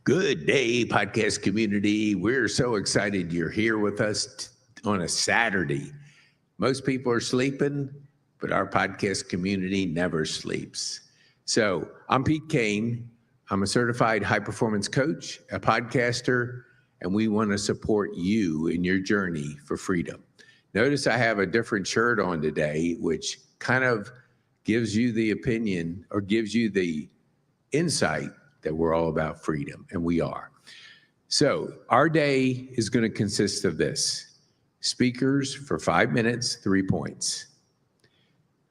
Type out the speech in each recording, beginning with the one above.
Good day, podcast community. We're so excited you're here with us on a Saturday. Most people are sleeping, but our podcast community never sleeps. So I'm Pete Kane. I'm a certified high-performance coach, a podcaster, and we want to support you in your journey for freedom. Notice I have a different shirt on today, which kind of gives you the opinion or gives you the insight that we're all about freedom, and we are. So our day is going to consist of this. Speakers for 5 minutes, 3 points.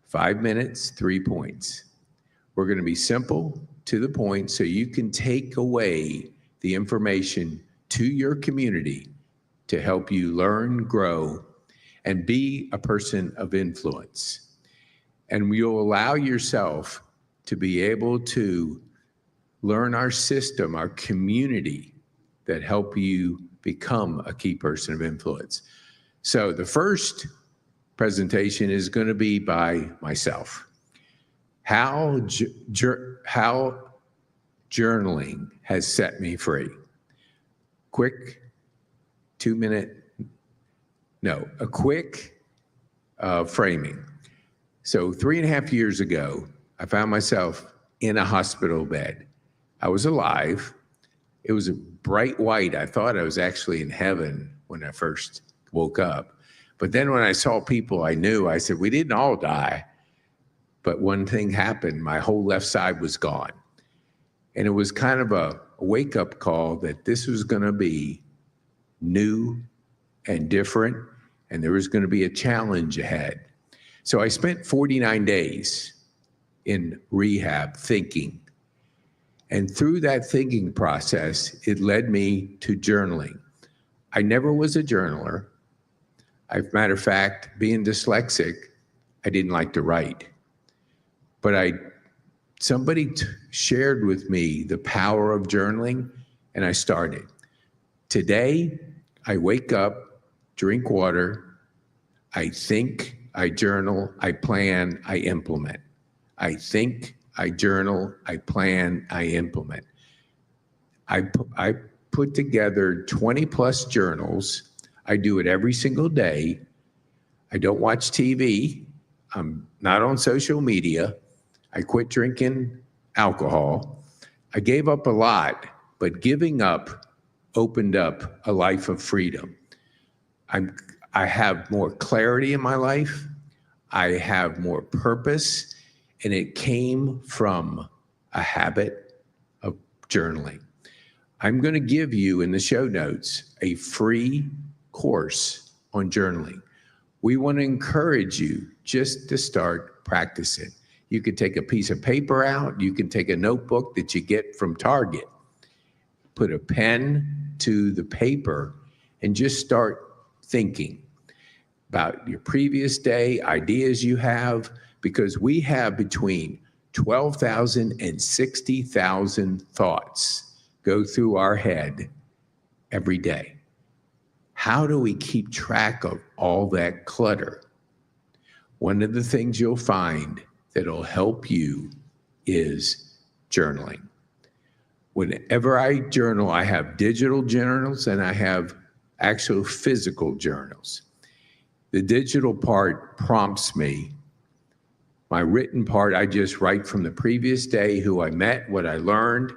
5 minutes, 3 points. We're going to be simple, to the point, so you can take away the information to your community to help you learn, grow, and be a person of influence. And you'll allow yourself to be able to learn our system, our community that help you become a key person of influence. So the first presentation is going to be by myself. How journaling has set me free. Quick 2 minute, a quick framing. So 3.5 years ago, I found myself in a hospital bed. I was alive. It was a bright white. I thought I was actually in heaven when I first woke up. But then when I saw people I knew, I said, we didn't all die. But one thing happened. My whole left side was gone. And it was kind of a wake-up call that this was going to be new and different, and there was going to be a challenge ahead. So I spent 49 days in rehab thinking. And through that thinking process, it led me to journaling. I never was a journaler. As a matter of fact, being dyslexic, I didn't like to write. But somebody shared with me the power of journaling, and I started. Today, I wake up, drink water, I think, I journal, I plan, I implement. I think, I journal, I plan, I implement. I put together 20 plus journals. I do it every single day. I don't watch TV. I'm not on social media. I quit drinking alcohol. I gave up a lot, but giving up opened up a life of freedom. I have more clarity in my life. I have more purpose. And it came from a habit of journaling. I'm going to give you in the show notes a free course on journaling. We want to encourage you just to start practicing. You could take a piece of paper out. You can take a notebook that you get from Target. Put a pen to the paper and just start thinking about your previous day, ideas you have, because we have between 12,000 and 60,000 thoughts go through our head every day. How do we keep track of all that clutter? One of the things you'll find that'll help you is journaling. Whenever I journal, I have digital journals and I have actual physical journals. The digital part prompts me. My written part, I just write from the previous day, who I met, what I learned,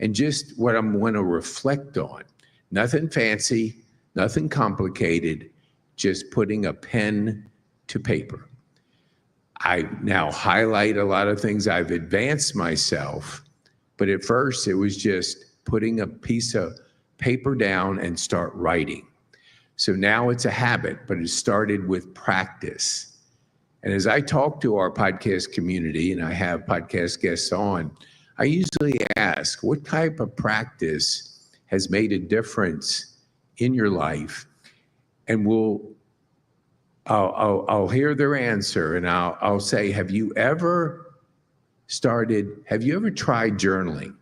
and just what I'm going to reflect on. Nothing fancy, nothing complicated, just putting a pen to paper. I now highlight a lot of things. I've advanced myself, but at first it was just putting a piece of paper down and start writing. So now it's a habit, but it started with practice. And as I talk to our podcast community, and I have podcast guests on, I usually ask, what type of practice has made a difference in your life? And I'll hear their answer, and I'll say, have you ever tried journaling?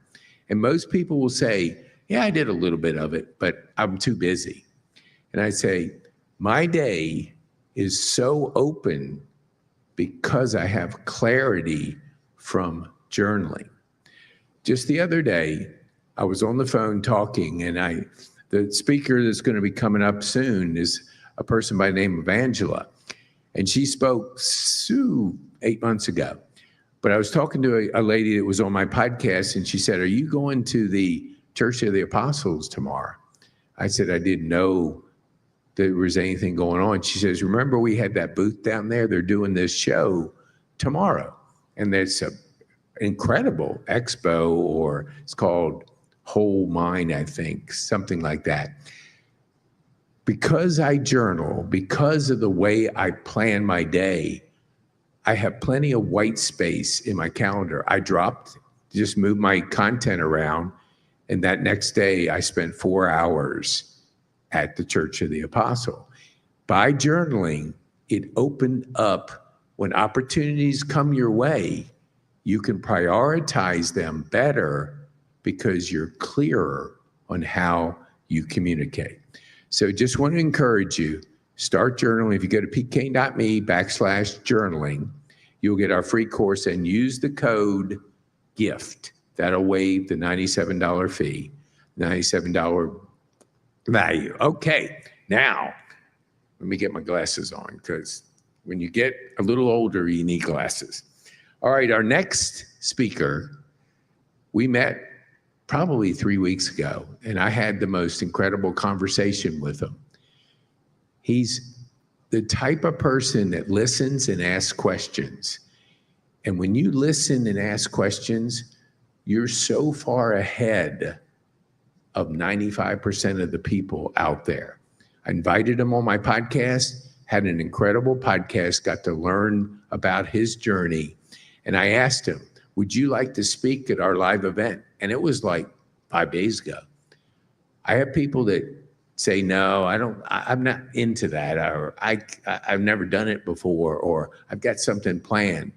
And most people will say, yeah, I did a little bit of it, but I'm too busy. And I say, my day is so open because I have clarity from journaling. Just the other day, I was on the phone talking, and the speaker that's going to be coming up soon is a person by the name of Angela. And she spoke 8 months ago. But I was talking to a lady that was on my podcast, and she said, "Are you going to the Church of the Apostles tomorrow?" I said, "I didn't know there was anything going on." She says, "Remember we had that booth down there? They're doing this show tomorrow. And there's an incredible expo, or it's called Whole Mind, I think, something like that." Because I journal, because of the way I plan my day, I have plenty of white space in my calendar. I just moved my content around, and that next day I spent 4 hours at the Church of the Apostle. By journaling, it opened up when opportunities come your way, you can prioritize them better because you're clearer on how you communicate. So just want to encourage you, start journaling. If you go to pkane.me/journaling, you'll get our free course and use the code GIFT. That'll waive the $97 fee, $97 value. Okay, now let me get my glasses on, because when you get a little older, you need glasses. All right, our next speaker, we met probably 3 weeks ago, and I had the most incredible conversation with him. He's the type of person that listens and asks questions. And when you listen and ask questions, you're so far ahead of 95% of the people out there. I invited him on my podcast, had an incredible podcast, got to learn about his journey. And I asked him, "Would you like to speak at our live event?" And it was like 5 days ago. I have people that say, "No, I'm not into that," or I've never done it before, or I've got something planned.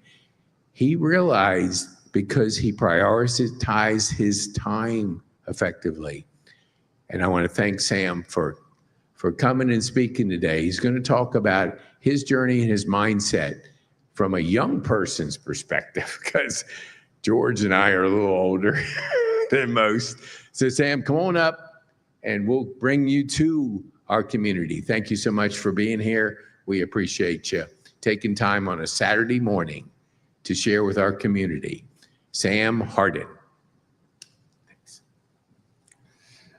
He realized, because he prioritized his time effectively. And I want to thank Sam for coming and speaking today. He's going to talk about his journey and his mindset from a young person's perspective, because George and I are a little older than most. So Sam, come on up and we'll bring you to our community. Thank you so much for being here. We appreciate you taking time on a Saturday morning to share with our community. Sam Hardin. Thanks.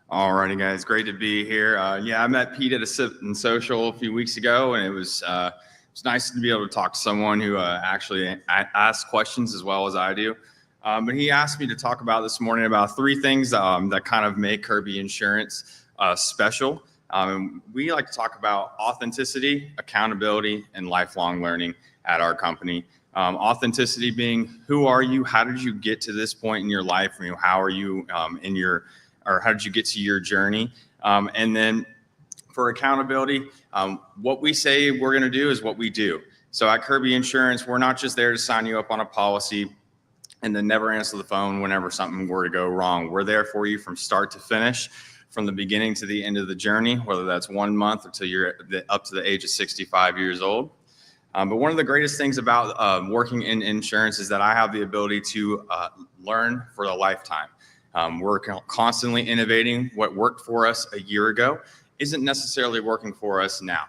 All righty, guys. Great to be here. I met Pete at a Sip and Social a few weeks ago, and it was nice to be able to talk to someone who actually asks questions as well as I do. But he asked me to talk about this morning about 3 things that kind of make Kirby Insurance special. And we like to talk about authenticity, accountability, and lifelong learning at our company. Authenticity being, who are you? How did you get to this point in your life? How are you how did you get to your journey? And then for accountability, what we say we're going to do is what we do. So at Kirby Insurance, we're not just there to sign you up on a policy and then never answer the phone whenever something were to go wrong. We're there for you from start to finish, from the beginning to the end of the journey, whether that's 1 month until you're up to the age of 65 years old. But one of the greatest things about working in insurance is that I have the ability to learn for a lifetime. We're constantly innovating. What worked for us a year ago isn't necessarily working for us now.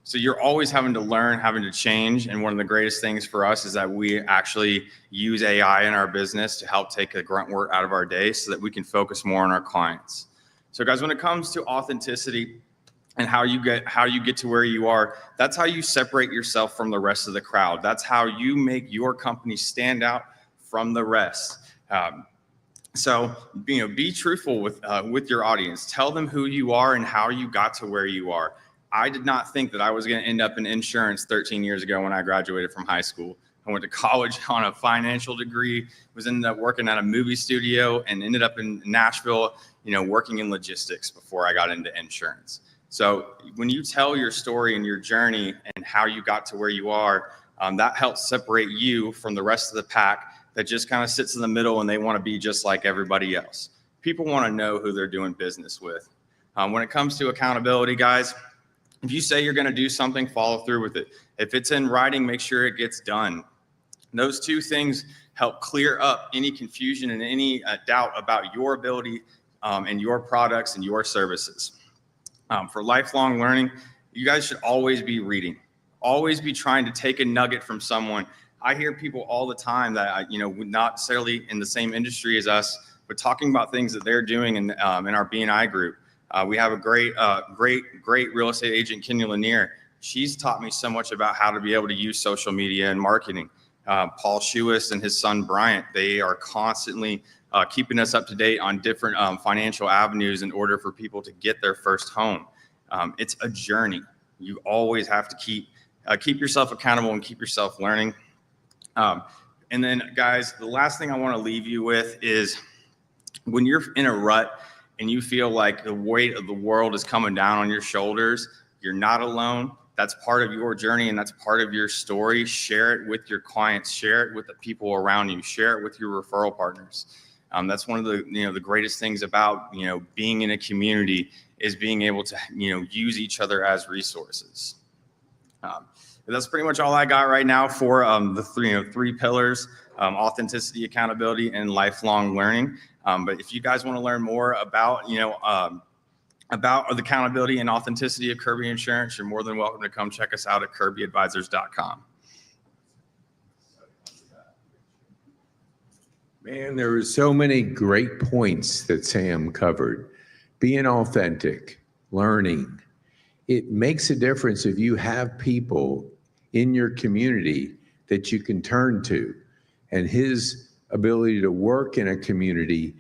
So you're always having to learn, having to change. And one of the greatest things for us is that we actually use AI in our business to help take the grunt work out of our day so that we can focus more on our clients. So guys, when it comes to authenticity and how you get to where you are, that's how you separate yourself from the rest of the crowd. That's how you make your company stand out from the rest. So be truthful with your audience. Tell them who you are and how you got to where you are. I did not think that I was going to end up in insurance 13 years ago when I graduated from high school. I went to college on a financial degree, ended up working at a movie studio, and ended up in Nashville, working in logistics before I got into insurance. So when you tell your story and your journey and how you got to where you are, that helps separate you from the rest of the pack that just kind of sits in the middle and they want to be just like everybody else. People want to know who they're doing business with. When it comes to accountability, guys, if you say you're going to do something, follow through with it. If it's in writing, make sure it gets done. Those 2 things help clear up any confusion and any doubt about your ability and your products and your services. For lifelong learning, you guys should always be reading, always be trying to take a nugget from someone. I hear people all the time that, not necessarily in the same industry as us, but talking about things that they're doing in our B&I group. We have a great real estate agent, Kenya Lanier. She's taught me so much about how to be able to use social media and marketing. Paul Shewis and his son, Bryant, they are constantly keeping us up to date on different financial avenues in order for people to get their first home. It's a journey. You always have to keep yourself accountable and keep yourself learning. And then, guys, the last thing I want to leave you with is when you're in a rut and you feel like the weight of the world is coming down on your shoulders, you're not alone. That's part of your journey and that's part of your story. Share it with your clients, share it with the people around you, share it with your referral partners. That's one of the greatest things about being in a community is being able to use each other as resources. That's pretty much all I got right now for the three pillars: authenticity, accountability, and lifelong learning. But if you guys want to learn more about the accountability and authenticity of Kirby Insurance, you're more than welcome to come check us out at kirbyadvisors.com. Man, there were so many great points that Sam covered. Being authentic, learning. It makes a difference if you have people in your community that you can turn to. And his ability to work in a community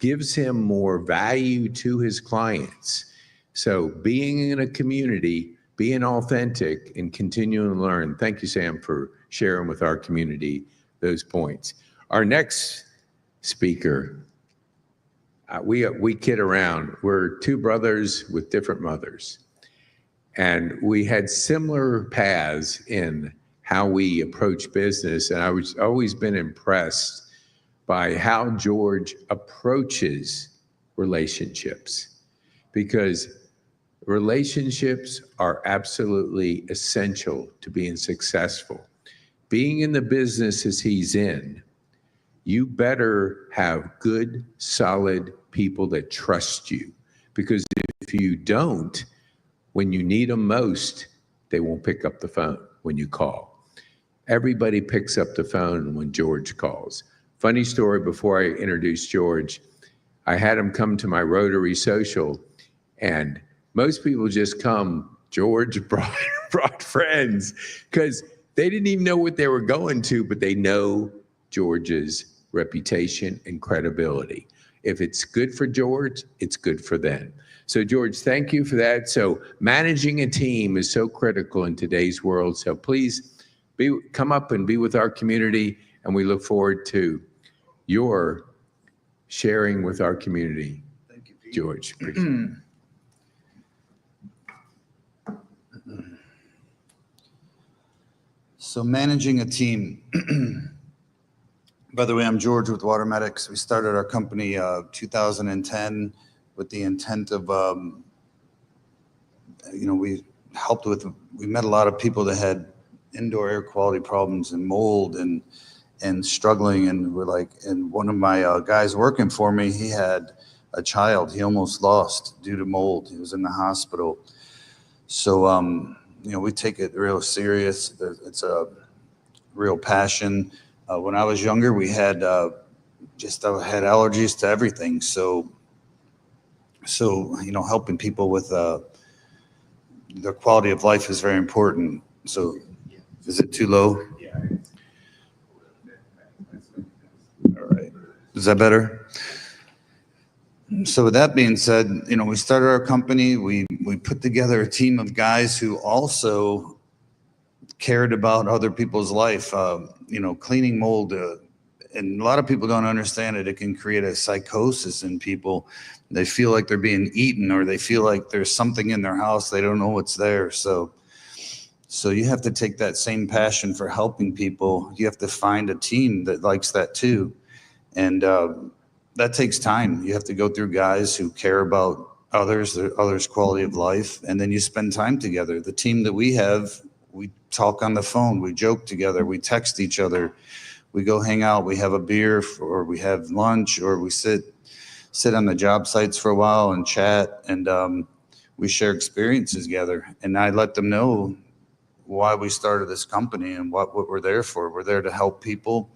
gives him more value to his clients. So being in a community, being authentic, and continuing to learn. Thank you, Sam, for sharing with our community those points. Our next speaker, we kid around. We're two brothers with different mothers. And we had similar paths in how we approach business. And I was always been impressed by how George approaches relationships, because relationships are absolutely essential to being successful. Being in the businesses he's in, you better have good, solid people that trust you, because if you don't, when you need them most, they won't pick up the phone when you call. Everybody picks up the phone when George calls. Funny story, before I introduce George, I had him come to my Rotary social, and most people just come. George brought friends, because they didn't even know what they were going to, but they know George's reputation and credibility. If it's good for George, it's good for them. So George, thank you for that. So managing a team is so critical in today's world. So please come up and be with our community, and we look forward to your sharing with our community. Thank you, Pete. George. So managing a team. By the way, I'm George with Water Medics. We started our company 2010 with the intent of, we met a lot of people that had indoor air quality problems and mold and struggling. And and one of my guys working for me, he had a child he almost lost due to mold. He was in the hospital. So, we take it real serious. It's a real passion. When I was younger, we had I had allergies to everything. So helping people with their quality of life is very important. So, is it too low? Yeah. All right. Is that better? So with that being said, we started our company. We put together a team of guys who also cared about other people's life. Cleaning mold, and a lot of people don't understand it. It can create a psychosis in people. They feel like they're being eaten, or they feel like there's something in their house. They don't know what's there. So you have to take that same passion for helping people. You have to find a team that likes that too. And that takes time. You have to go through guys who care about others' quality of life, and then you spend time together. The team that we have, we talk on the phone, we joke together, we text each other, we go hang out, we have a beer, or we have lunch, or we sit on the job sites for a while and chat, and we share experiences together. And I let them know why we started this company and what we're there for. We're there to help people.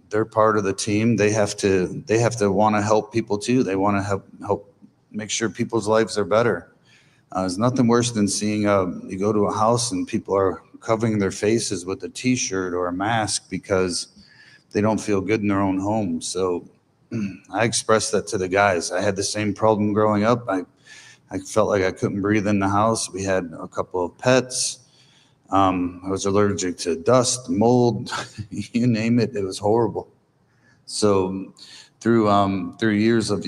They're part of the team. They have to want to help people too. They want to help make sure people's lives are better. There's nothing worse than seeing you go to a house and people are covering their faces with a t-shirt or a mask because they don't feel good in their own home. So I expressed that to the guys. I had the same problem growing up. I felt like I couldn't breathe in the house. We had a couple of pets. I was allergic to dust, mold, you name it. It was horrible. So through years of,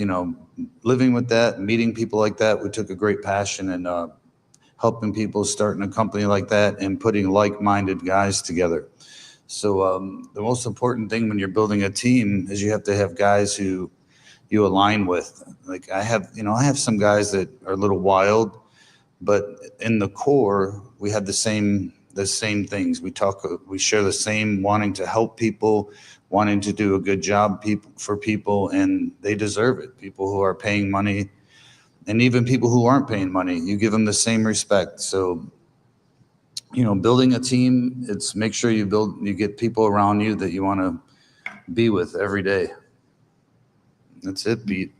living with that, meeting people like that, we took a great passion in helping people, starting a company like that, and putting like-minded guys together. So the most important thing when you're building a team is you have to have guys who you align with. Like I have some guys that are a little wild, but in the core, we have the same things. We share the same wanting to help people, wanting to do a good job for people, and they deserve it. People who are paying money, and even people who aren't paying money, you give them the same respect. So, building a team, it's make sure you get people around you that you want to be with every day. That's it, Pete.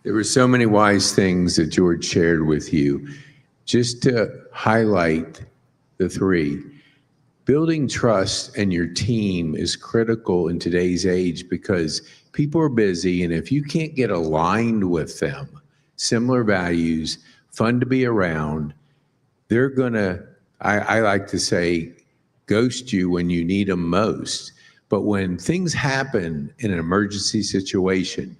There were so many wise things that George shared with you. Just to highlight the three, building trust in your team is critical in today's age because people are busy, and if you can't get aligned with them, similar values, fun to be around, they're gonna, I like to say, ghost you when you need them most. But when things happen in an emergency situation,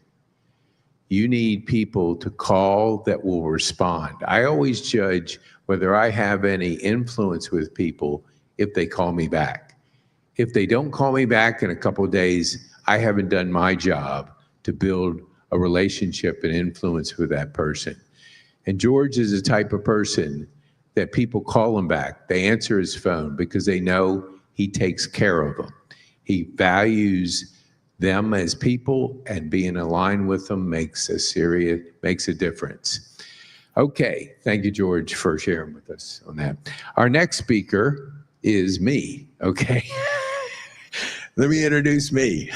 you need people to call that will respond. I always judge whether I have any influence with people if they call me back. If they don't call me back in a couple of days, I haven't done my job to build a relationship and influence with that person. And George is the type of person that people call him back. They answer his phone because they know he takes care of them. He values them as people, and being aligned with them makes a difference. Okay, thank you, George, for sharing with us on that. Our next speaker is me, okay? Let me introduce me.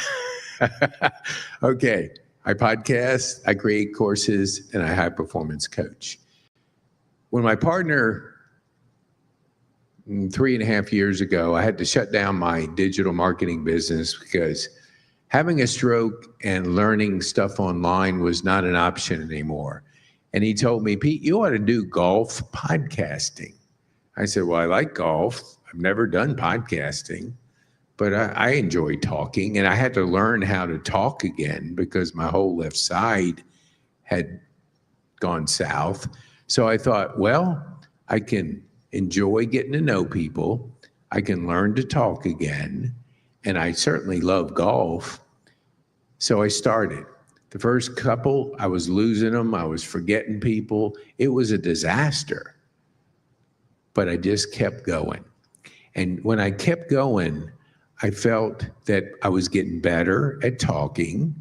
Okay, I podcast, I create courses, and I high performance coach. When my partner 3.5 years ago, I had to shut down my digital marketing business because having a stroke and learning stuff online was not an option anymore. And he told me, Pete, you ought to do golf podcasting. I said, well, I like golf. I've never done podcasting, but I enjoy talking. And I had to learn how to talk again because my whole left side had gone south. So I thought, well, I can enjoy getting to know people. I can learn to talk again. And I certainly love golf. So I started. The first couple, I was losing them. I was forgetting people. It was a disaster. But I just kept going. And when I kept going, I felt that I was getting better at talking.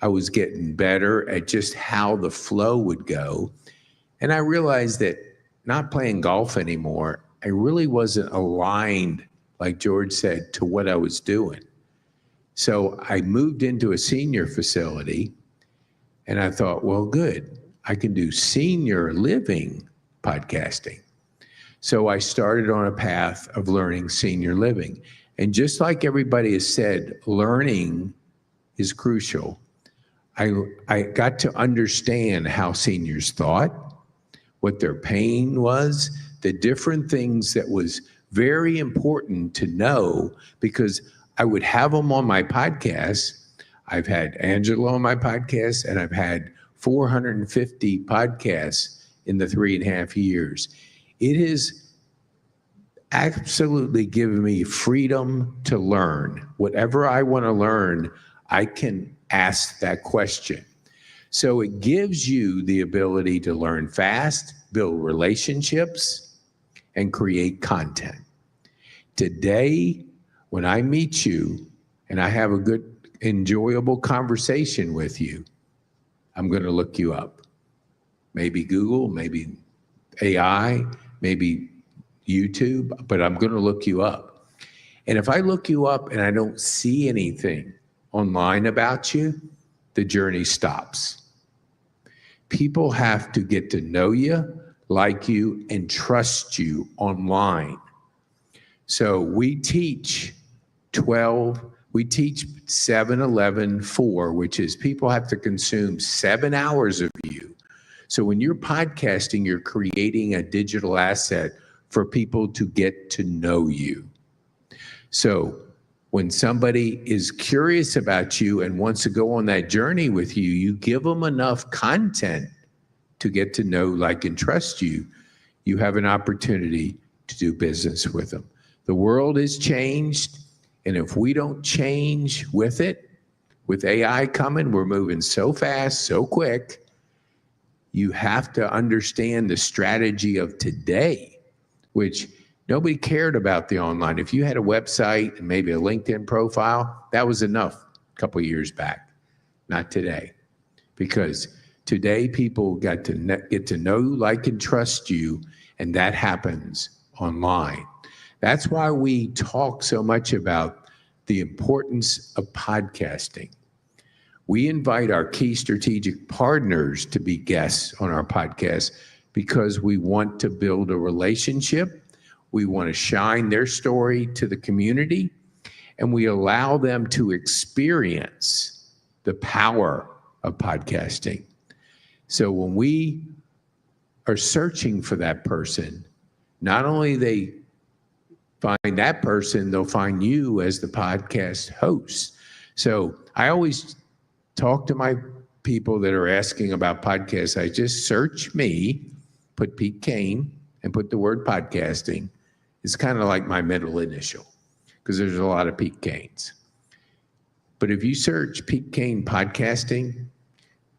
I was getting better at just how the flow would go. And I realized that not playing golf anymore, I really wasn't aligned, like George said, to what I was doing. So I moved into a senior facility, and I thought, well, good. I can do senior living podcasting. So I started on a path of learning senior living. And just like everybody has said, learning is crucial. I got to understand how seniors thought, what their pain was, the different things that was very important to know, because I would have them on my podcast. I've had Angela on my podcast, and I've had 450 podcasts in the 3.5 years. It has absolutely given me freedom to learn. Whatever I want to learn, I can ask that question. So it gives you the ability to learn fast, build relationships, and create content. Today, when I meet you and I have a good, enjoyable conversation with you, I'm going to look you up. Maybe Google, maybe AI, maybe YouTube, but I'm going to look you up. And if I look you up and I don't see anything online about you, the journey stops. People have to get to know you, like you, and trust you online. So we teach 7, 11, 4, which is people have to consume 7 hours of you. So when you're podcasting, you're creating a digital asset for people to get to know you. So when somebody is curious about you and wants to go on that journey with you, you give them enough content to get to know, like, and trust you. You have an opportunity to do business with them. The world has changed, and if we don't change with it, with AI coming, we're moving so fast, so quick. You have to understand the strategy of today, which nobody cared about the online. If you had a website and maybe a LinkedIn profile, that was enough a couple of years back. Not today. Because today people got to get to know, like, and trust you, and that happens online. That's why we talk so much about the importance of podcasting. We invite our key strategic partners to be guests on our podcast because we want to build a relationship. We want to shine their story to the community, and we allow them to experience the power of podcasting. So when we are searching for that person, not only they find that person, they'll find you as the podcast host. So I always talk to my people that are asking about podcasts. I just search me, put Pete Kane, and put the word podcasting. It's kind of like my middle initial because there's a lot of Pete Kanes. But if you search Pete Kane podcasting,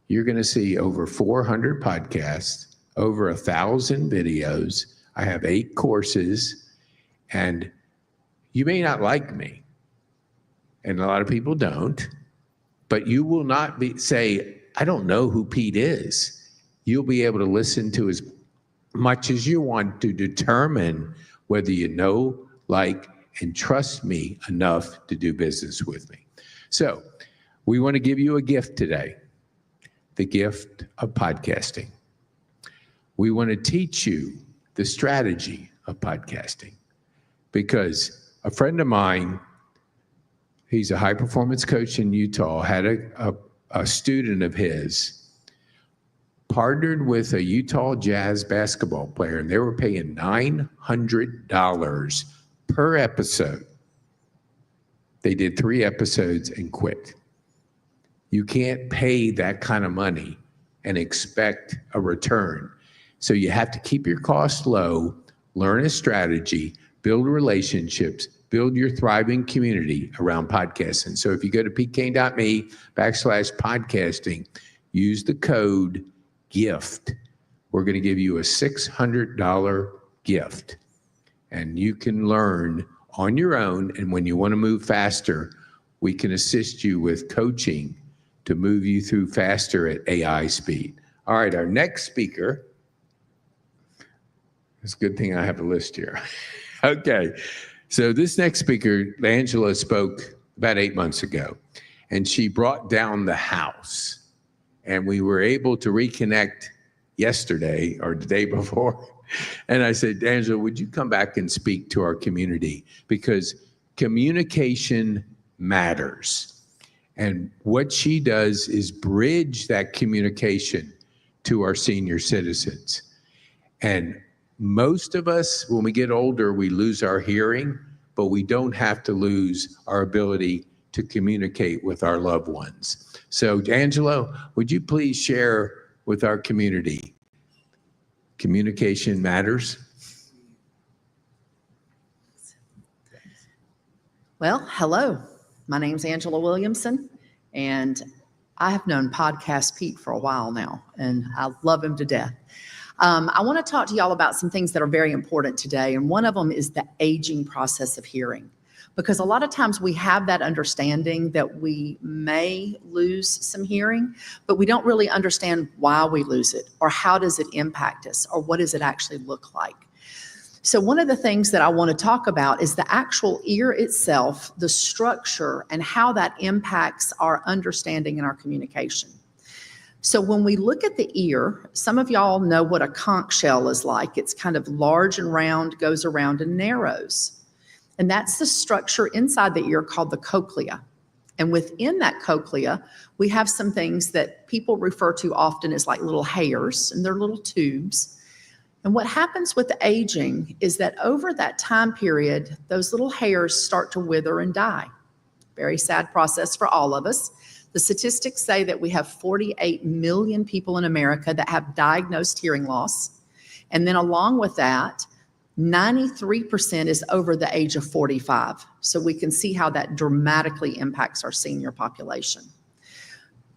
you're going to see over 400 podcasts, over 1,000 videos. I have 8 courses. And you may not like me, and a lot of people don't, but you will not say, I don't know who Pete is. You'll be able to listen to as much as you want to determine whether you know, like, and trust me enough to do business with me. So we want to give you a gift today, the gift of podcasting. We want to teach you the strategy of podcasting. Because a friend of mine, he's a high-performance coach in Utah, had a student of his partnered with a Utah Jazz basketball player, and they were paying $900 per episode. They did 3 episodes and quit. You can't pay that kind of money and expect a return. So you have to keep your costs low, learn a strategy, build relationships, build your thriving community around podcasting. So if you go to pkane.me/podcasting, use the code GIFT. We're going to give you a $600 gift. And you can learn on your own. And when you want to move faster, we can assist you with coaching to move you through faster at AI speed. All right, our next speaker. It's a good thing I have a list here. Okay, so this next speaker, Angela, spoke about 8 months ago, and she brought down the house, and we were able to reconnect yesterday or the day before. And I said, Angela, would you come back and speak to our community? Because communication matters. And what she does is bridge that communication to our senior citizens. And most of us, when we get older, we lose our hearing, but we don't have to lose our ability to communicate with our loved ones. So, Angelo, would you please share with our community? Communication matters. Well, hello. My name's Angela Williamson, and I have known Podcast Pete for a while now, and I love him to death. I want to talk to y'all about some things that are very important today. And one of them is the aging process of hearing. Because a lot of times we have that understanding that we may lose some hearing, but we don't really understand why we lose it, or how does it impact us, or what does it actually look like. So one of the things that I want to talk about is the actual ear itself, the structure, and how that impacts our understanding and our communication. So when we look at the ear, some of y'all know what a conch shell is like. It's kind of large and round, goes around and narrows. And that's the structure inside the ear called the cochlea. And within that cochlea, we have some things that people refer to often as like little hairs, and they're little tubes. And what happens with the aging is that over that time period, those little hairs start to wither and die. Very sad process for all of us. The statistics say that we have 48 million people in America that have diagnosed hearing loss. And then along with that, 93% is over the age of 45. So we can see how that dramatically impacts our senior population.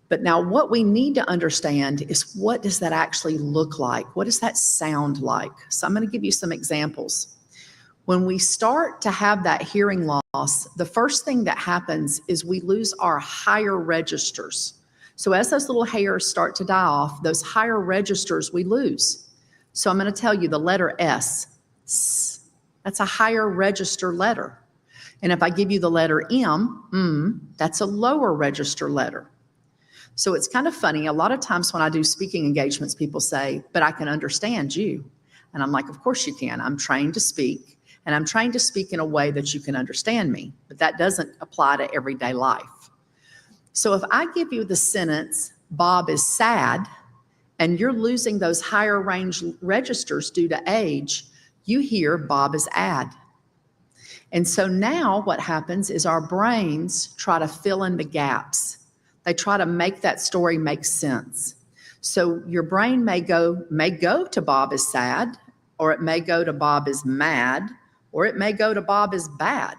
But now what we need to understand is, what does that actually look like? What does that sound like? So I'm going to give you some examples. When we start to have that hearing loss, the first thing that happens is we lose our higher registers. So as those little hairs start to die off, those higher registers we lose. So I'm going to tell you the letter S. That's a higher register letter. And if I give you the letter M, that's a lower register letter. So it's kind of funny. A lot of times when I do speaking engagements, people say, but I can understand you. And I'm like, of course you can. I'm trained to speak, and I'm trained to speak in a way that you can understand me. But that doesn't apply to everyday life. So if I give you the sentence, Bob is sad, and you're losing those higher range registers due to age, you hear Bob is ad. And so now what happens is our brains try to fill in the gaps. They try to make that story make sense. So your brain may go to Bob is sad, or it may go to Bob is mad, or it may go to Bob is bad.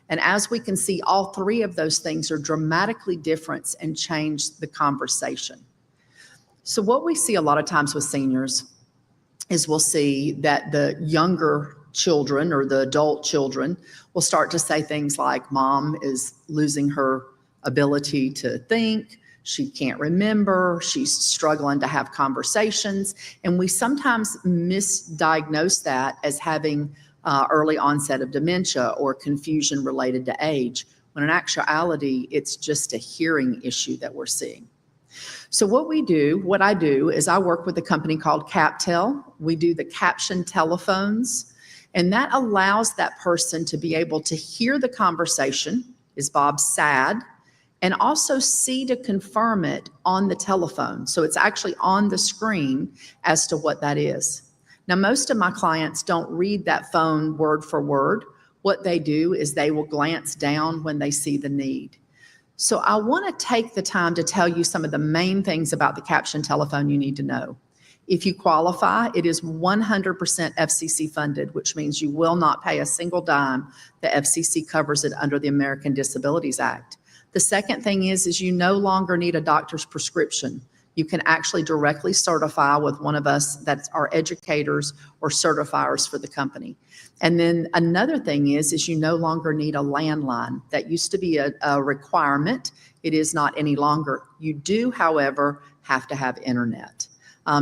And as we can see, all three of those things are dramatically different and change the conversation. So what we see a lot of times with seniors is we'll see that the younger children or the adult children will start to say things like, Mom is losing her ability to think, she can't remember, she's struggling to have conversations. And we sometimes misdiagnose that as having early onset of dementia or confusion related to age, when in actuality, it's just a hearing issue that we're seeing. So what I do is I work with a company called Captell. We do the caption telephones, and that allows that person to be able to hear the conversation, is Bob sad, and also see to confirm it on the telephone. So it's actually on the screen as to what that is. Now, most of my clients don't read that phone word for word. What they do is they will glance down when they see the need. So I want to take the time to tell you some of the main things about the caption telephone you need to know. If you qualify, it is 100% FCC funded, which means you will not pay a single dime. The FCC covers it under the American Disabilities Act. The second thing is you no longer need a doctor's prescription. You can actually directly certify with one of us that's our educators or certifiers for the company. And then another thing is you no longer need a landline. That used to be a requirement. It is not any longer. You do, however, have to have internet.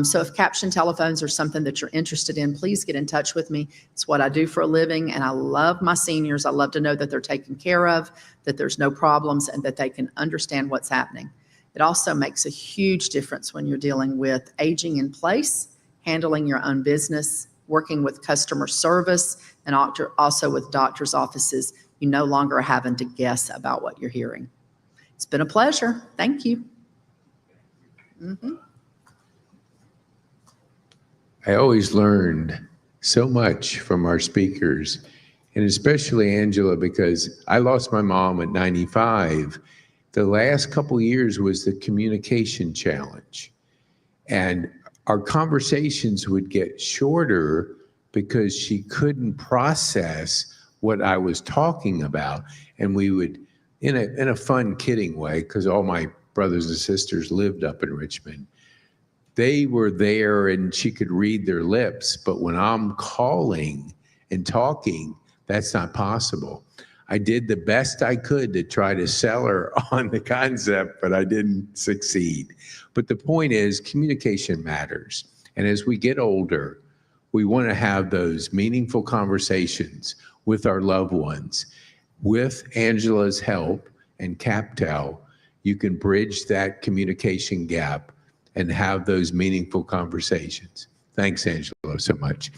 So if caption telephones are something that you're interested in, please get in touch with me. It's what I do for a living, and I love my seniors. I love to know that they're taken care of, that there's no problems, and that they can understand what's happening. It also makes a huge difference when you're dealing with aging in place, handling your own business, working with customer service, and also with doctor's offices. You no longer are having to guess about what you're hearing. It's been a pleasure. Thank you. I always learned so much from our speakers, and especially Angela, because I lost my mom at 95. The last couple of years was the communication challenge. And our conversations would get shorter because she couldn't process what I was talking about. And we would, in a fun, kidding way, because all my brothers and sisters lived up in Richmond, they were there and she could read their lips, but when I'm calling and talking, that's not possible. I did the best I could to try to sell her on the concept, but I didn't succeed. But the point is, communication matters. And as we get older, we want to have those meaningful conversations with our loved ones. With Angela's help and Captell, you can bridge that communication gap and have those meaningful conversations. Thanks, Angela, so much.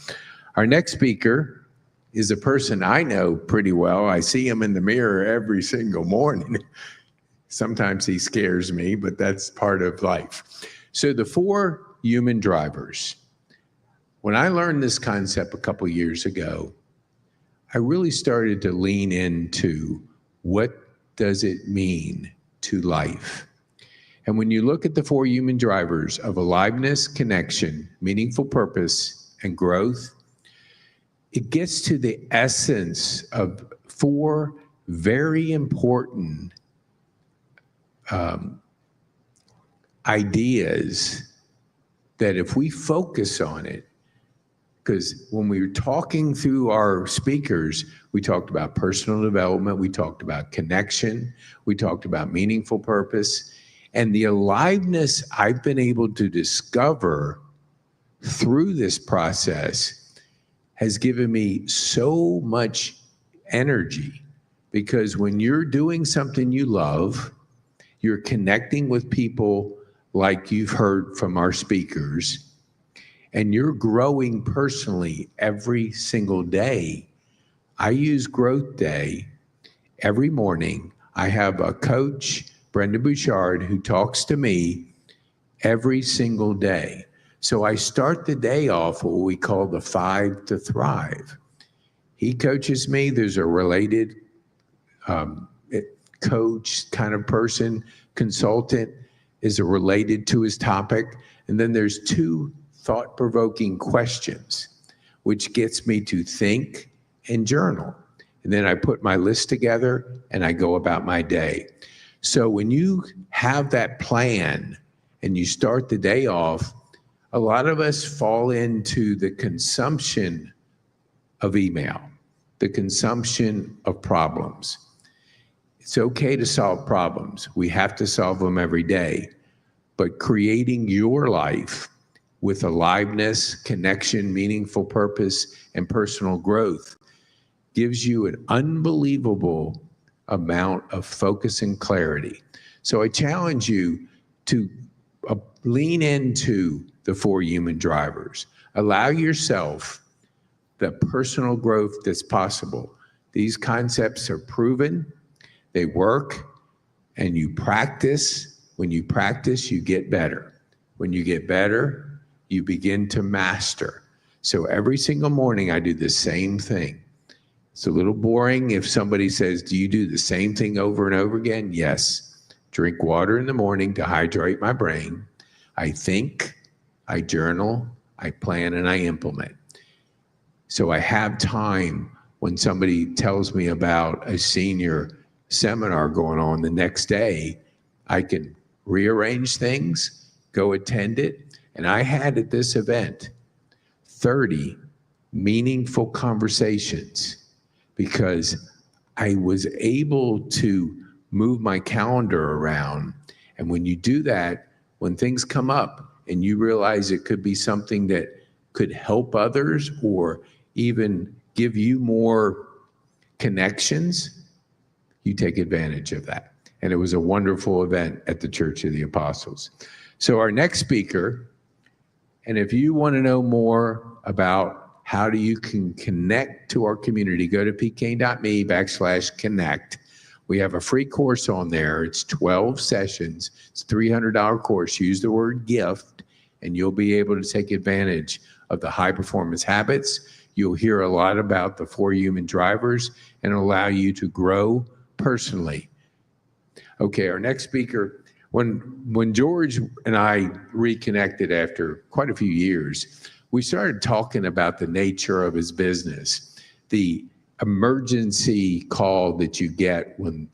Our next speaker is a person I know pretty well. I see him in the mirror every single morning. Sometimes he scares me, but that's part of life. So the 4 human drivers. When I learned this concept a couple years ago, I really started to lean into what does it mean to life. And when you look at the 4 human drivers of aliveness, connection, meaningful purpose, and growth, it gets to the essence of 4 very important ideas that if we focus on it, because when we were talking through our speakers, we talked about personal development, we talked about connection, we talked about meaningful purpose, and the aliveness I've been able to discover through this process has given me so much energy, because when you're doing something you love, you're connecting with people like you've heard from our speakers, and you're growing personally every single day. I use Growth Day every morning. I have a coach, Brenda Bouchard, who talks to me every single day. So I start the day off what we call the 5 to Thrive. He coaches me. There's a related coach kind of person, consultant is related to his topic. And then there's 2 thought-provoking questions, which gets me to think and journal. And then I put my list together and I go about my day. So when you have that plan and you start the day off, a lot of us fall into the consumption of email, the consumption of problems. It's okay to solve problems. We have to solve them every day. But creating your life with aliveness, connection, meaningful purpose, and personal growth gives you an unbelievable amount of focus and clarity. So I challenge you to lean into the 4 human drivers. Allow yourself the personal growth that's possible. These concepts are proven, they work, and you practice. When you practice, you get better. When you get better, you begin to master. So every single morning I do the same thing. It's a little boring if somebody says, do you do the same thing over and over again? Yes. Drink water in the morning to hydrate my brain. I think, I journal, I plan, and I implement. So I have time when somebody tells me about a senior seminar going on the next day, I can rearrange things, go attend it. And I had at this event 30 meaningful conversations because I was able to move my calendar around. And when you do that, when things come up and you realize it could be something that could help others or even give you more connections, you take advantage of that. And it was a wonderful event at the Church of the Apostles. So our next speaker, and if you want to know more about how you can connect to our community, go to pkane.me/connect. We have a free course on there. It's 12 sessions. It's a $300 course. Use the word gift, and you'll be able to take advantage of the high performance habits. You'll hear a lot about the 4 human drivers and allow you to grow personally. Okay, our next speaker. When George and I reconnected after quite a few years, we started talking about the nature of his business, the emergency call that you get when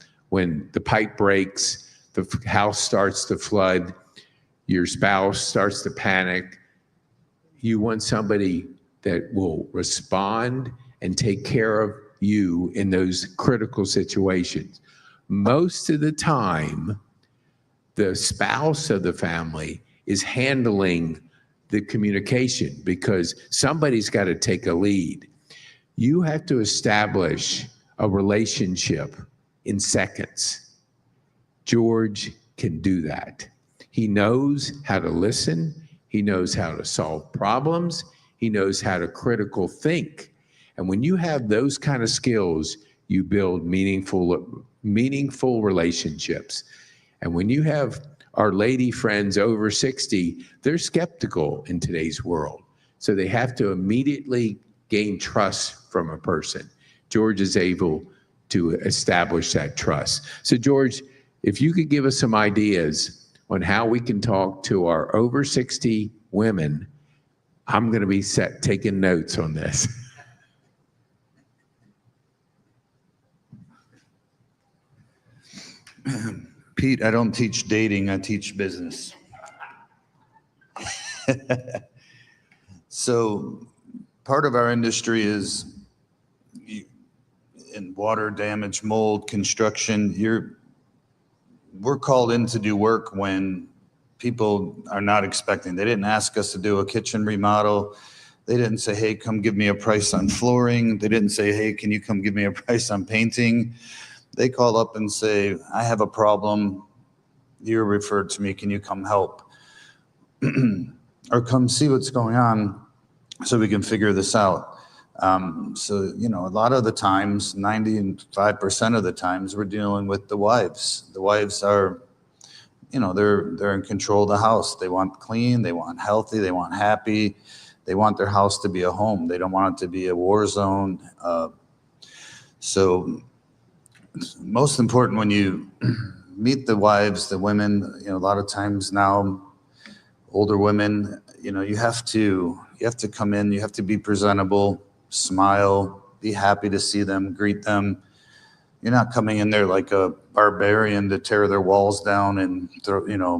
the pipe breaks, the house starts to flood. your spouse starts to panic, you want somebody that will respond and take care of you in those critical situations. Most of the time, the spouse of the family is handling the communication because somebody's got to take a lead. You have to establish a relationship in seconds. George can do that. He knows how to listen. He knows how to solve problems. He knows how to critical think. And when you have those kind of skills, you build meaningful relationships. And when you have our lady friends over 60, they're skeptical in today's world. So they have to immediately gain trust from a person. George is able to establish that trust. So George, if you could give us some ideas on how we can talk to our over 60 women, I'm going to be taking notes on this. Pete, I don't teach dating, I teach business. So part of our industry is in water damage, mold, construction. We're called in to do work when people are not expecting. They didn't ask us to do a kitchen remodel. They didn't say, hey, come give me a price on flooring. They didn't say, hey, can you come give me a price on painting? They call up and say, I have a problem. You're referred to me. Can you come help? Or come see what's going on so we can figure this out. So, a lot of the times, 95% of the times, we're dealing with the wives. The wives are, they're in control of the house. They want clean, they want healthy, they want happy. They want their house to be a home. They don't want it to be a war zone. So most important when you meet the wives, the women, a lot of times now, older women, you have to come in, you have to be presentable, smile, be happy to see them, greet them. You're not coming in there like a barbarian to tear their walls down and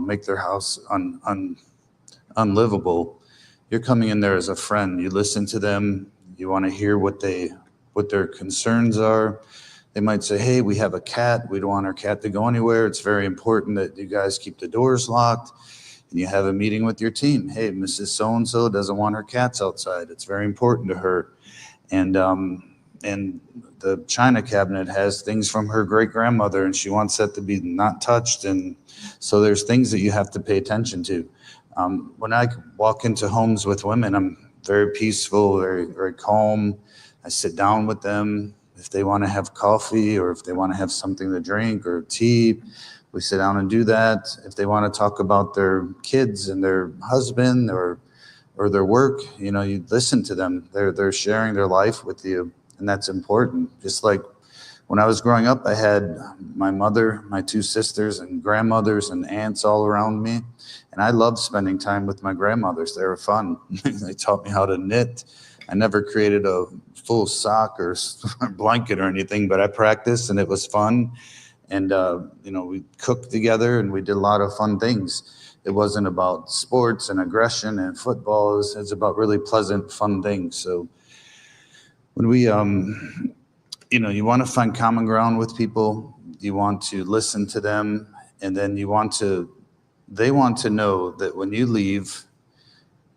make their house unlivable. You're coming in there as a friend. You listen to them. You want to hear what their concerns are. They might say, hey, we have a cat. We don't want our cat to go anywhere. It's very important that you guys keep the doors locked. And you have a meeting with your team. Hey, Mrs. So-and-so doesn't want her cats outside. It's very important to her. And the china cabinet has things from her great-grandmother, and she wants that to be not touched. And so there's things that you have to pay attention to. When I walk into homes with women, I'm very peaceful, very, very calm. I sit down with them. If they want to have coffee or if they want to have something to drink or tea, we sit down and do that. If they want to talk about their kids and their husband or their work, you listen to them. They're sharing their life with you, and that's important. Just like when I was growing up, I had my mother, my two sisters, and grandmothers and aunts all around me, and I loved spending time with my grandmothers. They were fun. They taught me how to knit. I never created a full sock or blanket or anything, but I practiced, and it was fun. And, we cooked together, and we did a lot of fun things. It wasn't about sports and aggression and football. It's about really pleasant, fun things. So when we, you want to find common ground with people. You want to listen to them. And then they want to know that when you leave,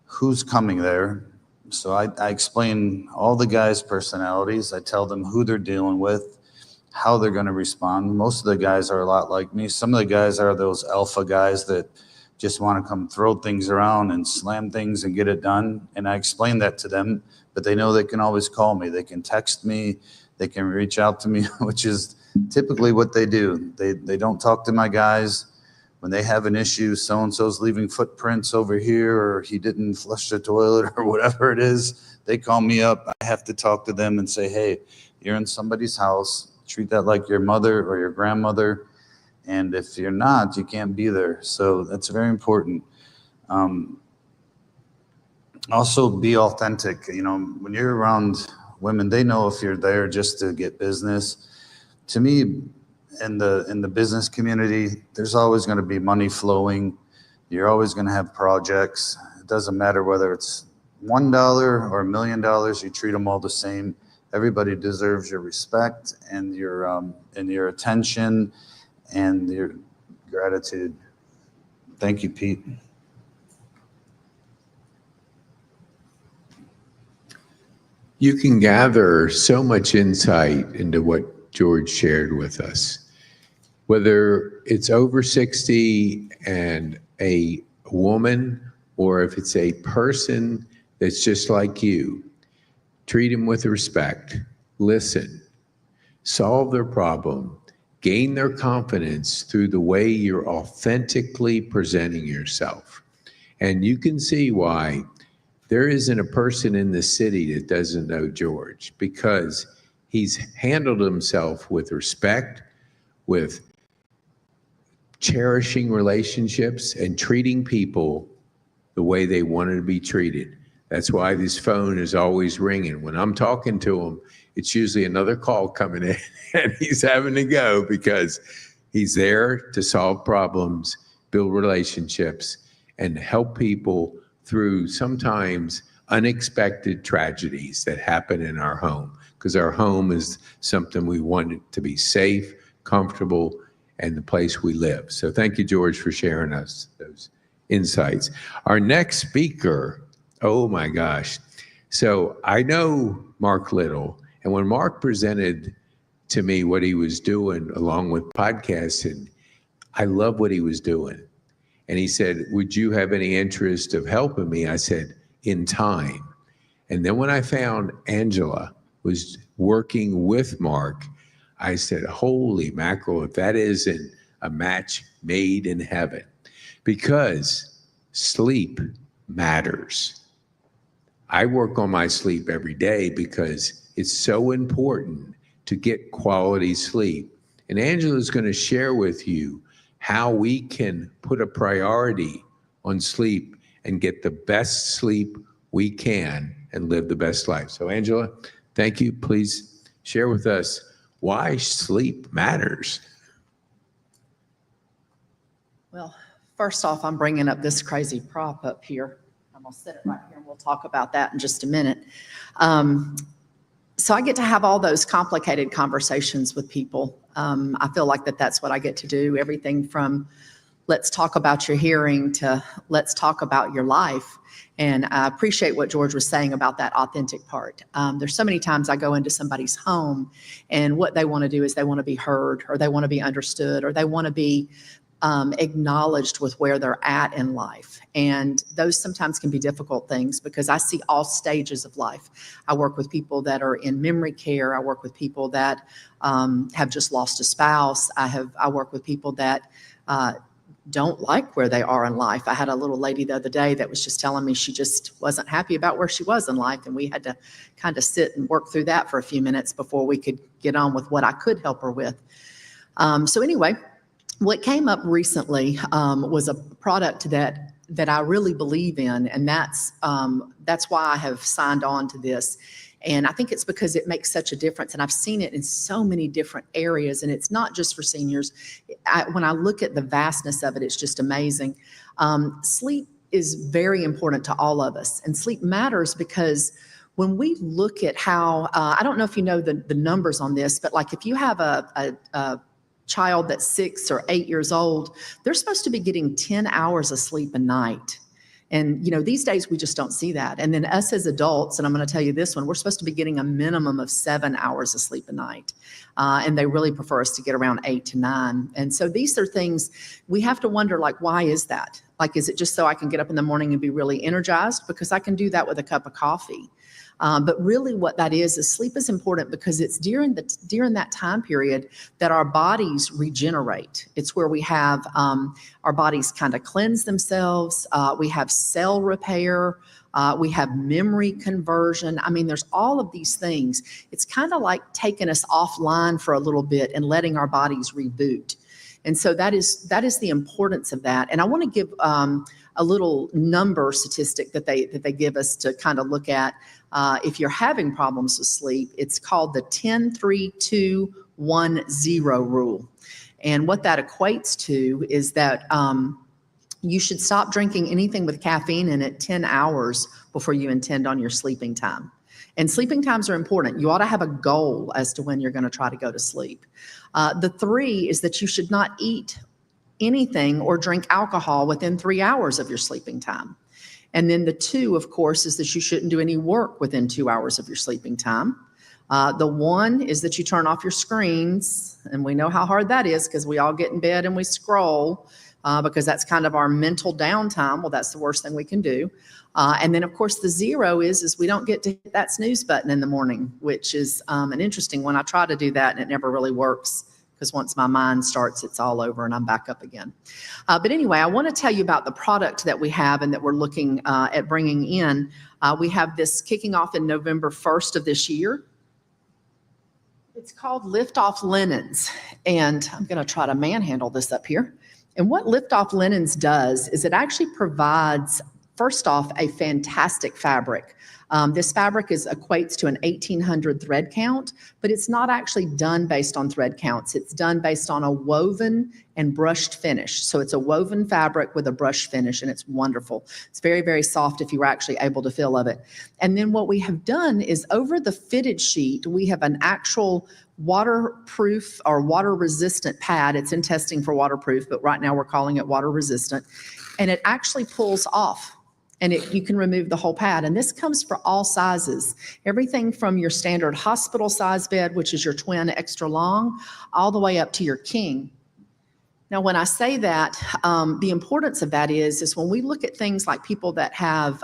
who's coming there. So I explain all the guys' personalities. I tell them who they're dealing with, how they're going to respond. Most of the guys are a lot like me. Some of the guys are those alpha guys that just want to come throw things around and slam things and get it done. And I explain that to them, but they know they can always call me. They can text me. They can reach out to me, which is typically what they do. They don't talk to my guys. When they have an issue, so-and-so's leaving footprints over here, or he didn't flush the toilet or whatever it is, they call me up. I have to talk to them and say, hey, you're in somebody's house. Treat that like your mother or your grandmother. And if you're not, you can't be there. So that's very important. Also, be authentic. When you're around women, they know if you're there just to get business. To me, in the business community, there's always going to be money flowing. You're always going to have projects. It doesn't matter whether it's $1 or $1 million. You treat them all the same. Everybody deserves your respect and your attention and your gratitude. Thank you, Pete. You can gather so much insight into what George shared with us. Whether it's over 60 and a woman, or if it's a person that's just like you, treat them with respect, listen, solve their problem, gain their confidence through the way you're authentically presenting yourself. And you can see why there isn't a person in the city that doesn't know George, because he's handled himself with respect, with cherishing relationships and treating people the way they wanted to be treated. That's why this phone is always ringing. When I'm talking to him, it's usually another call coming in and he's having to go, because he's there to solve problems, build relationships, and help people through sometimes unexpected tragedies that happen in our home, because our home is something we want it to be safe, comfortable, and the place we live. So thank you, George, for sharing us those insights. Our next speaker, oh my gosh. So I know Mark Little, and when Mark presented to me what he was doing along with podcasting, I love what he was doing. And he said, would you have any interest of helping me? I said, in time. And then when I found Angela was working with Mark, I said, holy mackerel, if that isn't a match made in heaven. Because sleep matters. I work on my sleep every day because it's so important to get quality sleep. And Angela's going to share with you how we can put a priority on sleep and get the best sleep we can and live the best life. So Angela, thank you. Please share with us why sleep matters. Well, first off, I'm bringing up this crazy prop up here. I'm going to set it right here and we'll talk about that in just a minute. So I get to have all those complicated conversations with people. I feel like that's what I get to do. Everything from let's talk about your hearing to let's talk about your life. And I appreciate what George was saying about that authentic part. There's so many times I go into somebody's home and what they want to do is they want to be heard, or they want to be understood, or they want to be acknowledged with where they're at in life. And those sometimes can be difficult things because I see all stages of life. I work with people that are in memory care. I work with people that have just lost a spouse. I work with people that don't like where they are in life. I had a little lady the other day that was just telling me she just wasn't happy about where she was in life. And we had to kind of sit and work through that for a few minutes before we could get on with what I could help her with. So anyway, what came up recently was a product that I really believe in, and that's why I have signed on to this. And I think it's because it makes such a difference, and I've seen it in so many different areas, and it's not just for seniors. When I look at the vastness of it, it's just amazing. Sleep is very important to all of us, and sleep matters because when we look at how, I don't know if you know the numbers on this, but like if you have a child that's 6 or 8 years old, they're supposed to be getting 10 hours of sleep a night. And, you know, these days we just don't see that. And then us as adults, and I'm going to tell you this one, we're supposed to be getting a minimum of 7 hours of sleep a night. And they really prefer us to get around 8 to 9. And so these are things we have to wonder, like, why is that? Like, is it just so I can get up in the morning and be really energized? Because I can do that with a cup of coffee. But really what that is sleep is important because it's during that time period that our bodies regenerate. It's where we have our bodies kind of cleanse themselves. We have cell repair. We have memory conversion. I mean, there's all of these things. It's kind of like taking us offline for a little bit and letting our bodies reboot. And so that is the importance of that. And I want to give a little number statistic that they give us to kind of look at. If you're having problems with sleep, it's called the 10-3-2-1-0 rule. And what that equates to is that You should stop drinking anything with caffeine in it 10 hours before you intend on your sleeping time. And sleeping times are important. You ought to have a goal as to when you're going to try to go to sleep. The 3 is that you should not eat anything or drink alcohol within 3 hours of your sleeping time. And then the 2, of course, is that you shouldn't do any work within 2 hours of your sleeping time. The 1 is that you turn off your screens, and we know how hard that is because we all get in bed and we scroll because that's kind of our mental downtime. Well, that's the worst thing we can do. And then, of course, the 0 is we don't get to hit that snooze button in the morning, which is an interesting one. I try to do that, and it never really works because once my mind starts, it's all over and I'm back up again. But anyway, I want to tell you about the product that we have and that we're looking at bringing in. We have this kicking off in November 1st of this year. It's called Lift Off Linens, and I'm going to try to manhandle this up here. And what Lift Off Linens does is it actually provides, first off, a fantastic fabric. This fabric equates to an 1,800 thread count, but it's not actually done based on thread counts. It's done based on a woven and brushed finish. So it's a woven fabric with a brushed finish, and it's wonderful. It's very, very soft if you were actually able to feel of it. And then what we have done is over the fitted sheet, we have an actual waterproof or water resistant pad. It's in testing for waterproof, but right now we're calling it water resistant. And it actually pulls off. And you can remove the whole pad. And this comes for all sizes. Everything from your standard hospital size bed, which is your twin extra long, all the way up to your king. Now, when I say that, the importance of that is when we look at things like people that have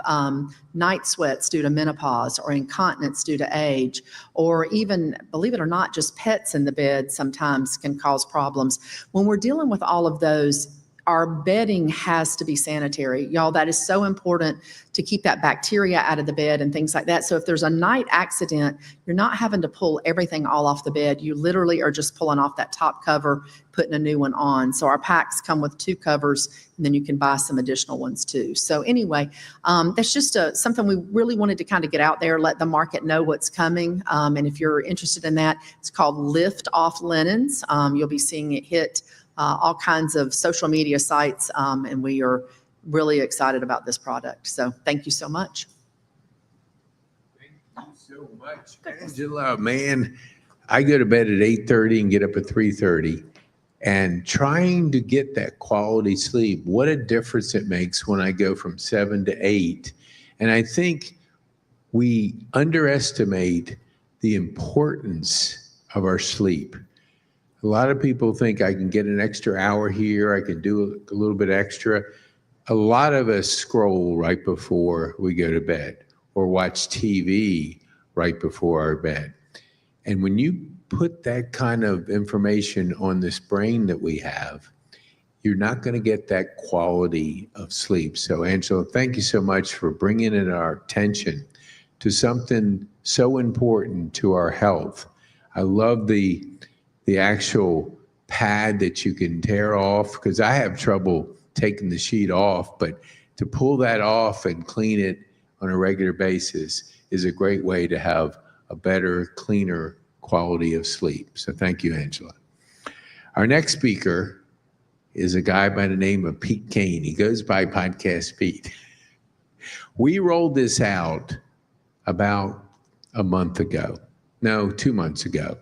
night sweats due to menopause or incontinence due to age, or even, believe it or not, just pets in the bed sometimes can cause problems. When we're dealing with all of those, our bedding has to be sanitary. Y'all, that is so important to keep that bacteria out of the bed and things like that. So if there's a night accident, you're not having to pull everything all off the bed. You literally are just pulling off that top cover, putting a new one on. So our packs come with 2 covers, and then you can buy some additional ones too. So anyway, that's just something we really wanted to kind of get out there, let the market know what's coming. And if you're interested in that, it's called Lift Off Linens. You'll be seeing it hit all kinds of social media sites, and we are really excited about this product. So thank you so much. Thank you so much, Angela. Man, I go to bed at 8:30 and get up at 3:30. And trying to get that quality sleep, what a difference it makes when I go from 7 to 8. And I think we underestimate the importance of our sleep. A lot of people think I can get an extra hour here, I can do a little bit extra. A lot of us scroll right before we go to bed or watch TV right before our bed. And when you put that kind of information on this brain that we have, you're not going to get that quality of sleep. So Angela, thank you so much for bringing in our attention to something so important to our health. I love the actual pad that you can tear off, because I have trouble taking the sheet off, but to pull that off and clean it on a regular basis is a great way to have a better, cleaner quality of sleep. So thank you, Angela. Our next speaker is a guy by the name of Pete Kane. He goes by Podcast Pete. We rolled this out about a month ago. No, 2 months ago.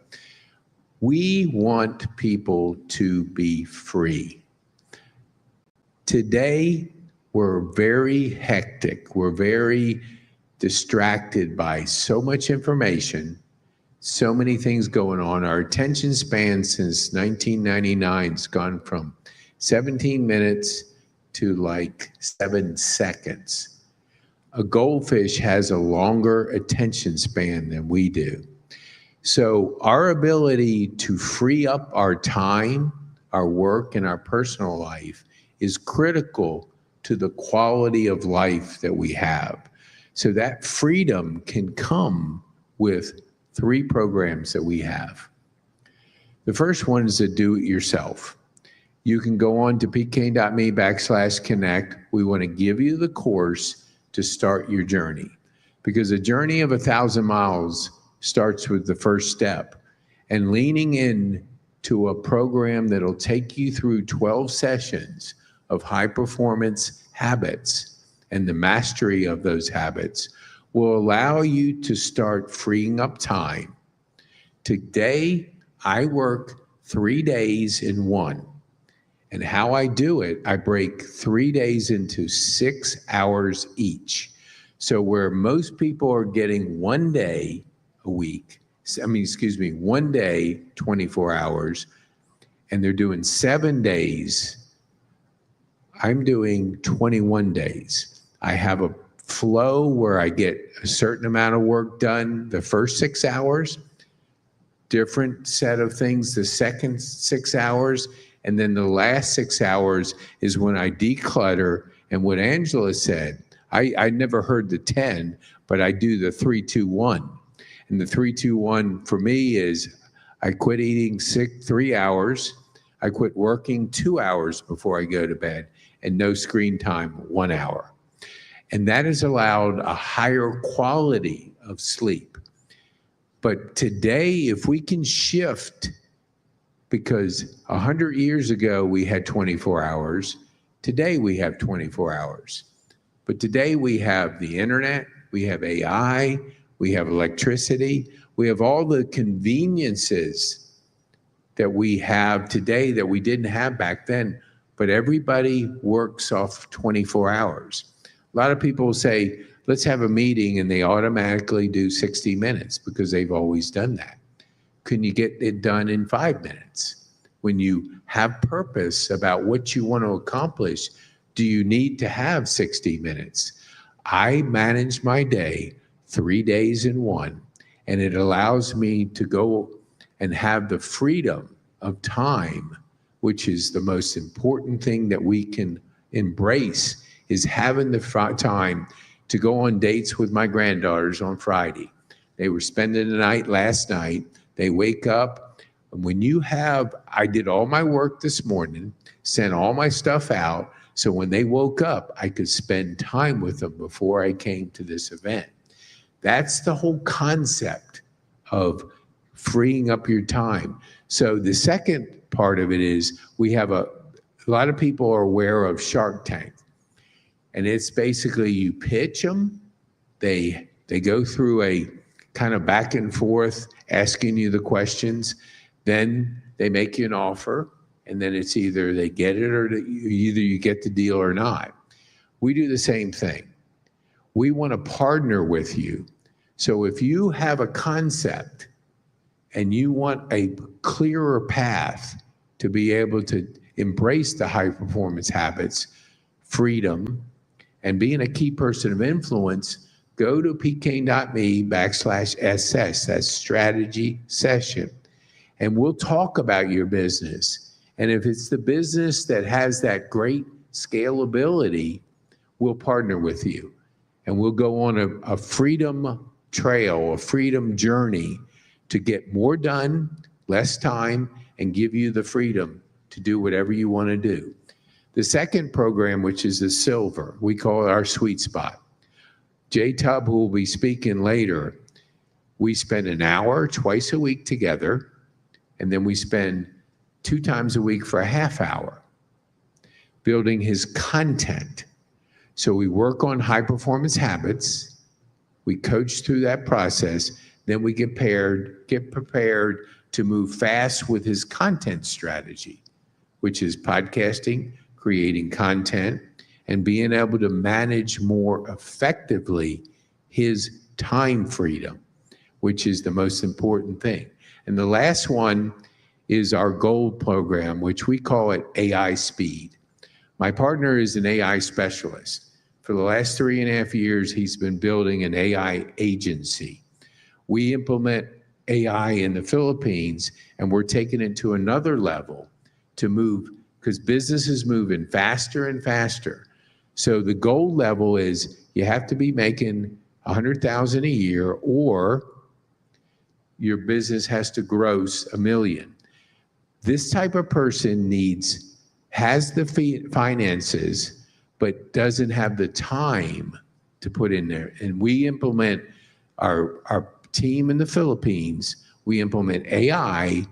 We want people to be free. Today, we're very hectic. We're very distracted by so much information, so many things going on. Our attention span since 1999 has gone from 17 minutes to like 7 seconds. A goldfish has a longer attention span than we do. So our ability to free up our time, our work, and our personal life is critical to the quality of life that we have. So that freedom can come with 3 programs that we have. The first one is to do it yourself. You can go on to pkane.me/connect. We want to give you the course to start your journey, because a journey of 1,000 miles starts with the first step, and leaning in to a program that'll take you through 12 sessions of high performance habits and the mastery of those habits will allow you to start freeing up time. Today, I work 3 days in one. And how I do it, I break 3 days into 6 hours each. So where most people are getting 1 day a week, 1 day, 24 hours, and they're doing 7 days, I'm doing 21 days. I have a flow where I get a certain amount of work done the first 6 hours, different set of things the second 6 hours, and then the last 6 hours is when I declutter. And what Angela said, I never heard the 10, but I do the 3-2-1. And the 3-2-1 for me is I quit eating 3 hours, I quit working 2 hours before I go to bed, and no screen time 1 hour. And that has allowed a higher quality of sleep. But today, if we can shift, because 100 years ago we had 24 hours, today we have 24 hours. But today we have the internet, we have AI, we have electricity, we have all the conveniences that we have today that we didn't have back then, but everybody works off 24 hours. A lot of people say, let's have a meeting, and they automatically do 60 minutes because they've always done that. Can you get it done in 5 minutes? When you have purpose about what you want to accomplish, do you need to have 60 minutes? I manage my day 3 days in one, and it allows me to go and have the freedom of time, which is the most important thing that we can embrace, is having the time to go on dates with my granddaughters on Friday. They were spending the night last night. They wake up. And when you have, I did all my work this morning, sent all my stuff out, so when they woke up, I could spend time with them before I came to this event. That's the whole concept of freeing up your time. So the second part of it is we have a lot of people are aware of Shark Tank. And it's basically you pitch them, they go through a kind of back and forth asking you the questions, then they make you an offer, and then it's either they get it or either you get the deal or not. We do the same thing. We want to partner with you. So if you have a concept and you want a clearer path to be able to embrace the high performance habits, freedom, and being a key person of influence, go to pkane.me/SS, that's strategy session. And we'll talk about your business. And if it's the business that has that great scalability, we'll partner with you. And we'll go on a freedom trail, a freedom journey to get more done, less time, and give you the freedom to do whatever you want to do. The second program, which is the silver, we call it our sweet spot. Jay Tubb, who will be speaking later, we spend an hour twice a week together, and then we spend 2 times a week for a half hour building his content. So we work on high performance habits, we coach through that process, then we get prepared to move fast with his content strategy, which is podcasting, creating content, and being able to manage more effectively his time freedom, which is the most important thing. And the last one is our gold program, which we call it AI Speed. My partner is an AI specialist. For the last 3.5 years, he's been building an AI agency. We implement AI in the Philippines, and we're taking it to another level to move, because business is moving faster and faster. So the goal level is you have to be making $100,000 a year, or your business has to gross $1 million. This type of person has the finances, but doesn't have the time to put in there. And we implement our team in the Philippines. We implement AI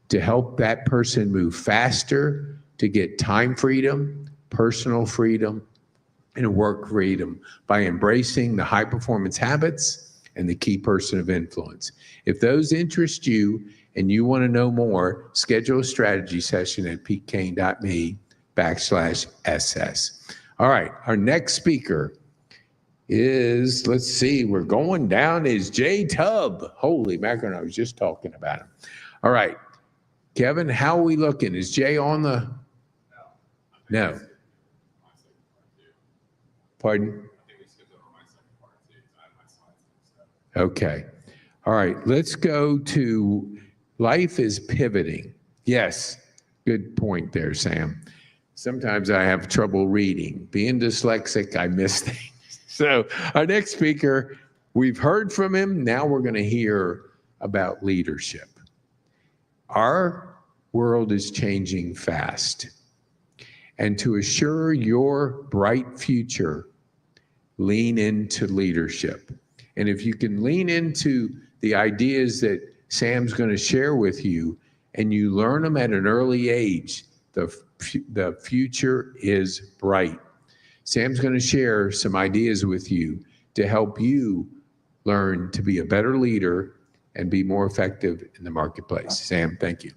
to help that person move faster, to get time freedom, personal freedom, and work freedom by embracing the high performance habits and the key person of influence. If those interest you and you want to know more, schedule a strategy session at petekane.me/SS. All right, our next speaker is, let's see, we're going down, is Jay Tubb. Holy mackerel, I was just talking about him. All right, Kevin, how are we looking? Is Jay on the? No. Pardon? Okay. All right, let's go to life is pivoting. Yes, good point there, Sam. Sometimes I have trouble reading. Being dyslexic, I miss things. So our next speaker, we've heard from him. Now we're going to hear about leadership. Our world is changing fast. And to assure your bright future, lean into leadership. And if you can lean into the ideas that Sam's going to share with you and you learn them at an early age, the future is bright. Sam's going to share some ideas with you to help you learn to be a better leader and be more effective in the marketplace. Sam, thank you.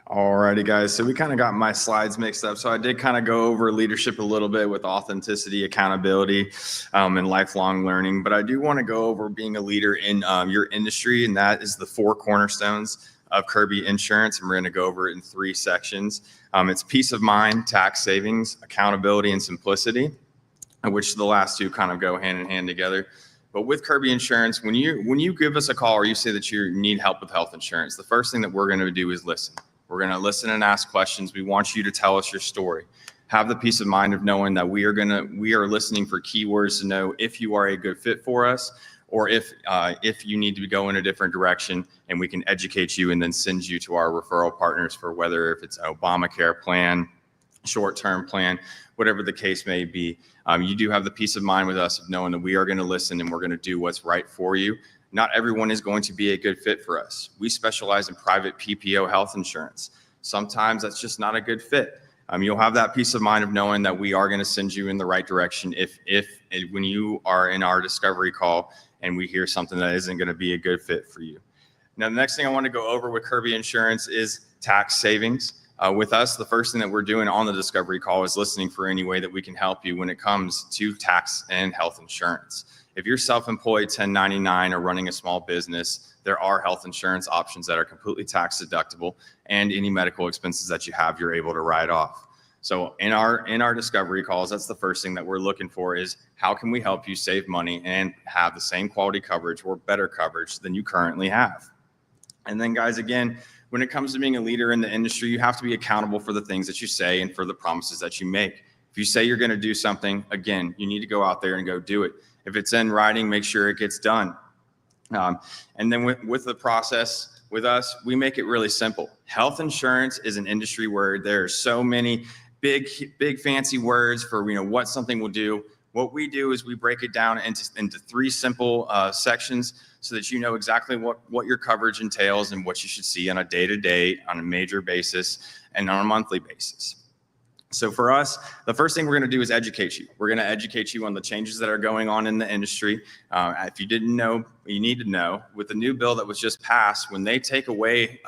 All righty, guys. So we kind of got my slides mixed up. So I did kind of go over leadership a little bit with authenticity, accountability, and lifelong learning. But I do want to go over being a leader in your industry, and that is the 4 cornerstones of Kirby Insurance. And we're going to go over it in 3 sections. It's peace of mind, tax savings, accountability, and simplicity, which the last 2 kind of go hand in hand together. But with Kirby Insurance, when you give us a call or you say that you need help with health insurance, the first thing that we're going to do is listen. We're going to listen and ask questions. We want you to tell us your story. Have the peace of mind of knowing that we are listening for keywords to know if you are a good fit for us, or if you need to go in a different direction, and we can educate you and then send you to our referral partners for whether if it's an Obamacare plan, short-term plan, whatever the case may be. You do have the peace of mind with us of knowing that we are going to listen and we're going to do what's right for you. Not everyone is going to be a good fit for us. We specialize in private PPO health insurance. Sometimes that's just not a good fit. You'll have that peace of mind of knowing that we are going to send you in the right direction if when you are in our discovery call and we hear something that isn't going to be a good fit for you. Now, the next thing I want to go over with Kirby Insurance is tax savings. With us, the first thing that we're doing on the discovery call is listening for any way that we can help you when it comes to tax and health insurance. If you're self-employed, 1099, or running a small business, there are health insurance options that are completely tax deductible, and any medical expenses that you have, you're able to write off. So in our discovery calls, that's the first thing that we're looking for is how can we help you save money and have the same quality coverage or better coverage than you currently have. And then guys, again, when it comes to being a leader in the industry, you have to be accountable for the things that you say and for the promises that you make. If you say you're going to do something, again, you need to go out there and go do it. If it's in writing, make sure it gets done. And then with the process, with us, we make it really simple. Health insurance is an industry where there are so many big fancy words for what something will do. What we do is we break it down into 3 simple sections so that you know exactly what your coverage entails and what you should see on a day-to-day, on a major basis, and on a monthly basis. So for us, the first thing we're going to do is educate you. We're going to educate you on the changes that are going on in the industry. If you didn't know, you need to know. With the new bill that was just passed, when they take away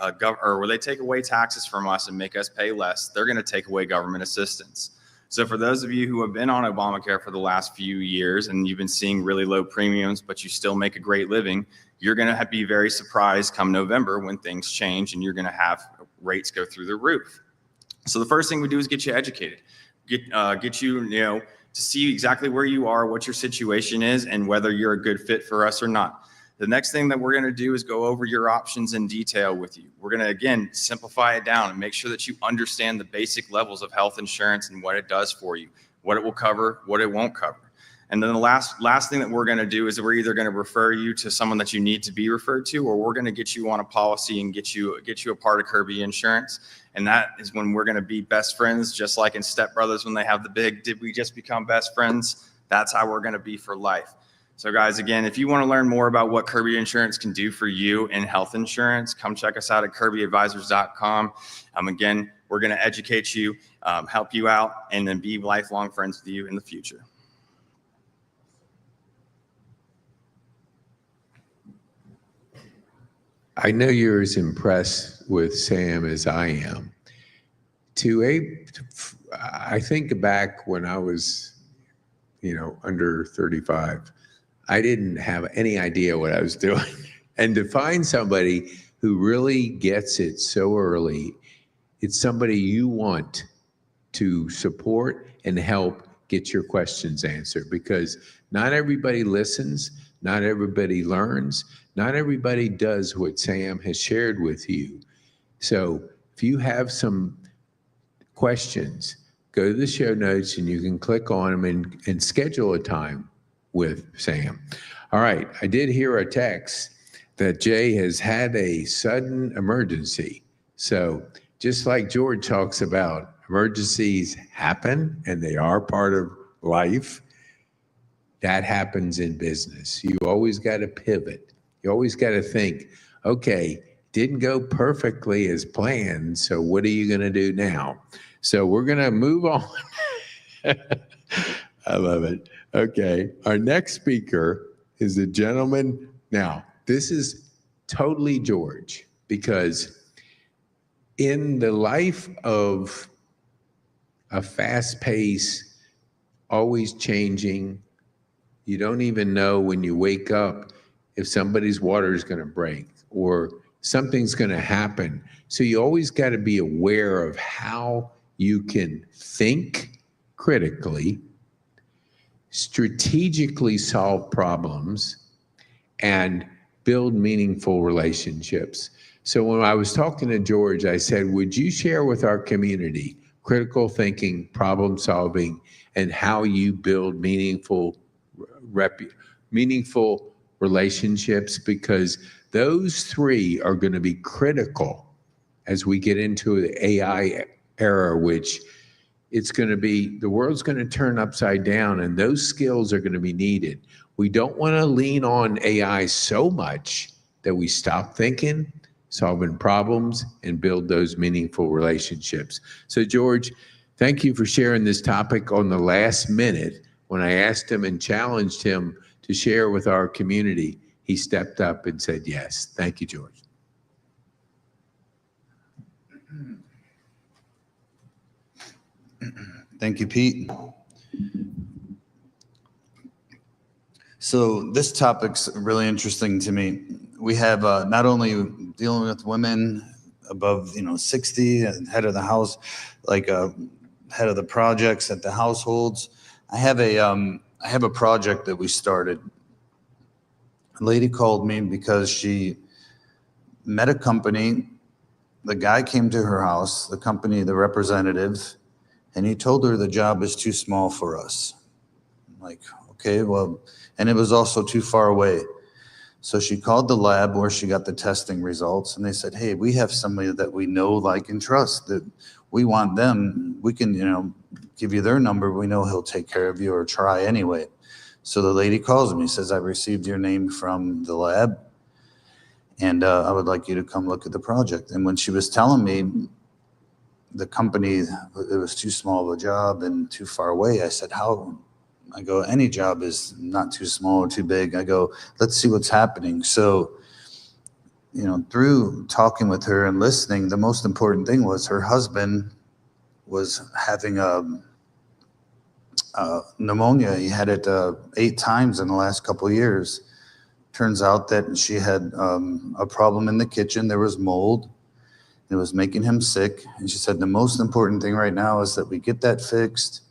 taxes from us and make us pay less, they're going to take away government assistance. So for those of you who have been on Obamacare for the last few years and you've been seeing really low premiums, but you still make a great living, you're going to be very surprised come November when things change and you're going to have rates go through the roof. So the first thing we do is get you educated, get you, to see exactly where you are, what your situation is, and whether you're a good fit for us or not. The next thing that we're going to do is go over your options in detail with you. We're going to, again, simplify it down and make sure that you understand the basic levels of health insurance and what it does for you, what it will cover, what it won't cover. And then the last thing that we're going to do is we're either going to refer you to someone that you need to be referred to, or we're going to get you on a policy and get you a part of Kirby Insurance. And that is when we're going to be best friends, just like in Step Brothers when they have the big, did we just become best friends? That's how we're going to be for life. So guys, again, if you want to learn more about what Kirby Insurance can do for you in health insurance, come check us out at kirbyadvisors.com. Again, We're going to educate you, help you out, and then be lifelong friends with you in the future. I know you're as impressed with Sam as I am. I think back when I was, under 35, I didn't have any idea what I was doing. And to find somebody who really gets it so early, it's somebody you want to support and help get your questions answered, because not everybody listens, not everybody learns, not everybody does what Sam has shared with you. So if you have some questions, go to the show notes and you can click on them and schedule a time with Sam. All right, I did hear a text that Jay has had a sudden emergency. So just like George talks about, emergencies happen and they are part of life. That happens in business. You always got to pivot. You always got to think, okay, didn't go perfectly as planned, so what are you going to do now? So we're going to move on. I love it. Okay, our next speaker is a gentleman. Now, this is totally George, because in the life of a fast-paced, always changing, you don't even know when you wake up if somebody's water is going to break or something's going to happen. So you always got to be aware of how you can think critically, strategically solve problems, and build meaningful relationships. So when I was talking to George, I said, would you share with our community critical thinking, problem solving, and how you build meaningful relationships? Because those three are going to be critical as we get into the AI era, which it's going to be, the world's going to turn upside down, and those skills are going to be needed. We don't want to lean on AI so much that we stop thinking, solving problems, and build those meaningful relationships. So George, thank you for sharing this topic on the last minute. When I asked him and challenged him to share with our community, he stepped up and said yes. Thank you, George. Thank you, Pete. So this topic's really interesting to me. We have not only dealing with women above 60, head of the house, like head of the projects at the households. I have a project that we started. A lady called me because she met a company. The guy came to her house, the company, the representative, and he told her the job is too small for us. I'm like, okay, well, and it was also too far away. So she called the lab where she got the testing results, and they said, hey, we have somebody that we know, like, and trust, that we want them. We can, give you their number. We know he'll take care of you, or try anyway. So the lady calls me, says, I've received your name from the lab, and I would like you to come look at the project. And when she was telling me the company, it was too small of a job and too far away, I said, how? I go, any job is not too small or too big. I go, let's see what's happening. So, through talking with her and listening, the most important thing was her husband was having pneumonia. He had it 8 times in the last couple of years. Turns out that she had a problem in the kitchen. There was mold. It was making him sick. And she said, the most important thing right now is that we get that fixed.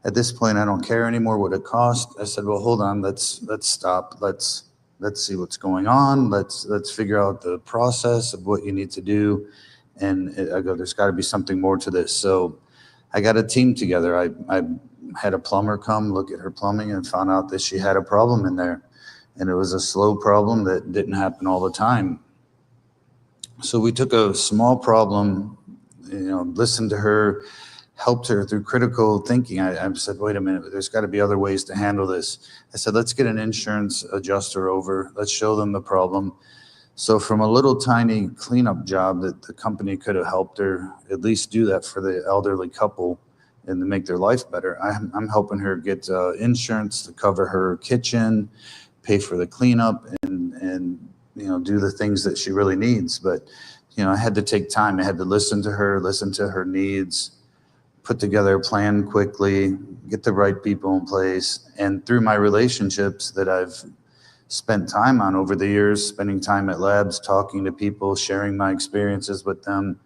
At this point, I don't care anymore what it costs. I said, well, hold on, let's stop. Let's see what's going on. Let's figure out the process of what you need to do. And I go, there's got to be something more to this. So I got a team together. I had a plumber come look at her plumbing and found out that she had a problem in there. And it was a slow problem that didn't happen all the time. So we took a small problem, listened to her, helped her through critical thinking. I said, wait a minute, there's got to be other ways to handle this. I said, let's get an insurance adjuster over. Let's show them the problem. So from a little tiny cleanup job that the company could have helped her at least do that for the elderly couple and to make their life better, I'm helping her get insurance to cover her kitchen, pay for the cleanup, and do the things that she really needs. But I had to take time. I had to listen to her needs, put together a plan quickly, get the right people in place. And through my relationships that I've spent time on over the years, spending time at labs, talking to people, sharing my experiences with them,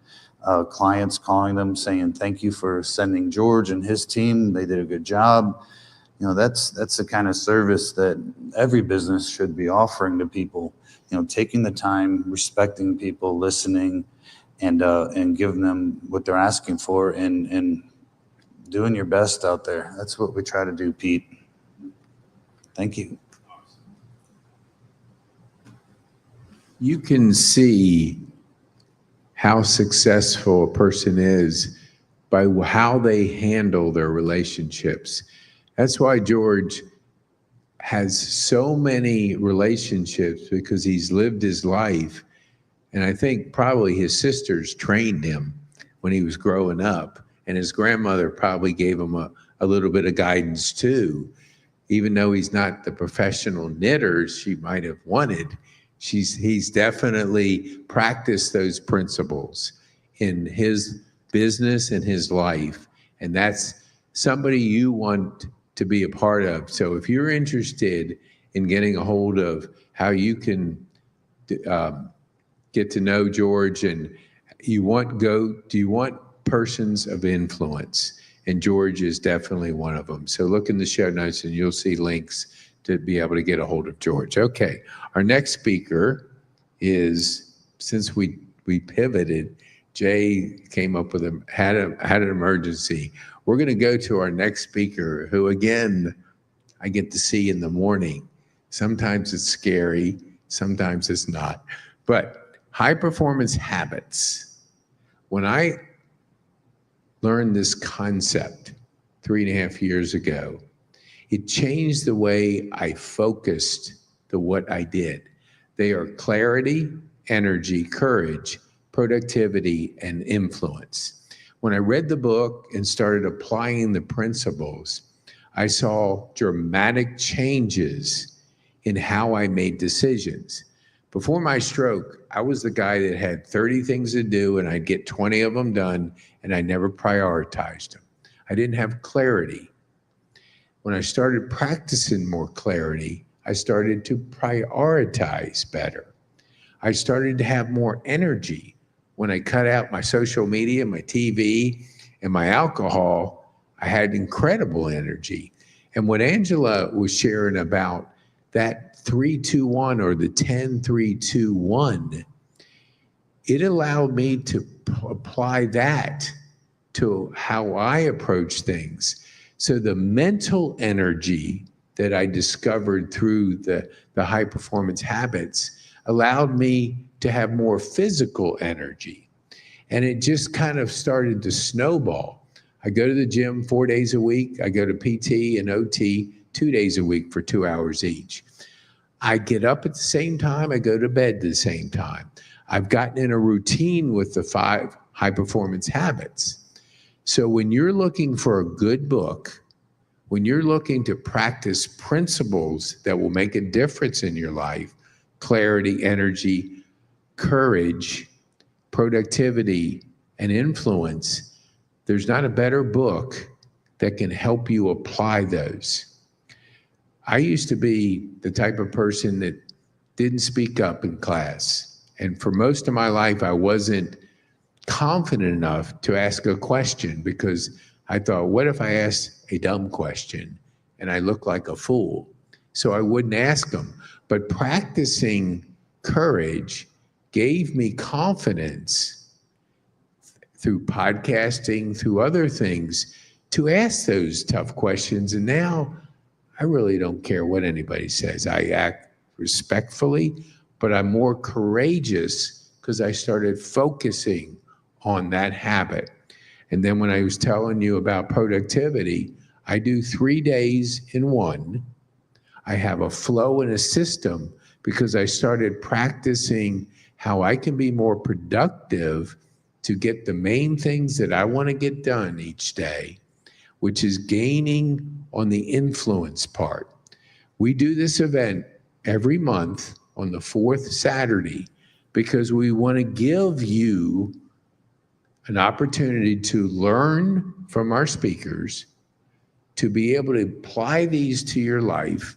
clients calling them, saying, thank you for sending George and his team. They did a good job. That's the kind of service that every business should be offering to people, taking the time, respecting people, listening, and giving them what they're asking for, and doing your best out there. That's what we try to do, Pete. Thank you. You can see how successful a person is by how they handle their relationships. That's why George has so many relationships, because he's lived his life. And I think probably his sisters trained him when he was growing up. And his grandmother probably gave him a little bit of guidance too. Even though he's not the professional knitter she might have wanted, he's definitely practiced those principles in his business and his life. And that's somebody you want to be a part of. So if you're interested in getting a hold of how you can get to know George, and do you want persons of influence? And George is definitely one of them. So look in the show notes and you'll see links to be able to get a hold of George. Okay, our next speaker is, since we pivoted, Jay came up with had an emergency. We're going to go to our next speaker, who again I get to see in the morning. Sometimes it's scary, sometimes it's not. But high performance habits. When I learned this concept 3.5 years ago, it changed the way I focused what I did. They are clarity, energy, courage, productivity, and influence. When I read the book and started applying the principles, I saw dramatic changes in how I made decisions. Before my stroke, I was the guy that had 30 things to do and I'd get 20 of them done, and I never prioritized them. I didn't have clarity. When I started practicing more clarity, I started to prioritize better. I started to have more energy. When I cut out my social media, my TV, and my alcohol, I had incredible energy. And what Angela was sharing about that 3-2-1 or the 10-3-2-1, it allowed me to apply that to how I approach things. So the mental energy that I discovered through the high performance habits allowed me to have more physical energy. And it just kind of started to snowball. I go to the gym 4 days a week. I go to PT and OT 2 days a week for 2 hours each. I get up at the same time. I go to bed at the same time. I've gotten in a routine with the 5 high performance habits. So when you're looking for a good book, when you're looking to practice principles that will make a difference in your life, clarity, energy, courage, productivity, and influence, there's not a better book that can help you apply those. I used to be the type of person that didn't speak up in class. And for most of my life, I wasn't confident enough to ask a question, because I thought, what if I asked a dumb question and I look like a fool? So I wouldn't ask them. But practicing courage gave me confidence through podcasting, through other things, to ask those tough questions. And now I really don't care what anybody says. I act respectfully, but I'm more courageous because I started focusing on that habit. And then when I was telling you about productivity, I do 3 days in one. I have a flow and a system because I started practicing how I can be more productive to get the main things that I want to get done each day, which is gaining on the influence part. We do this event every month on the fourth Saturday because we want to give you an opportunity to learn from our speakers, to be able to apply these to your life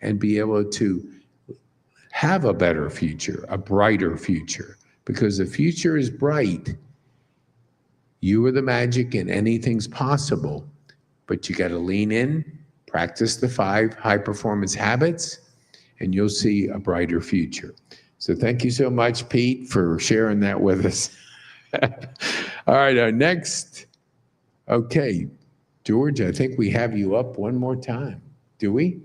and be able to have a better future, a brighter future, because the future is bright. You are the magic and anything's possible, but you got to lean in, practice the 5 high-performance habits, and you'll see a brighter future. So thank you so much, Pete, for sharing that with us. All right, our next, okay, George, I think we have you up one more time. Do we?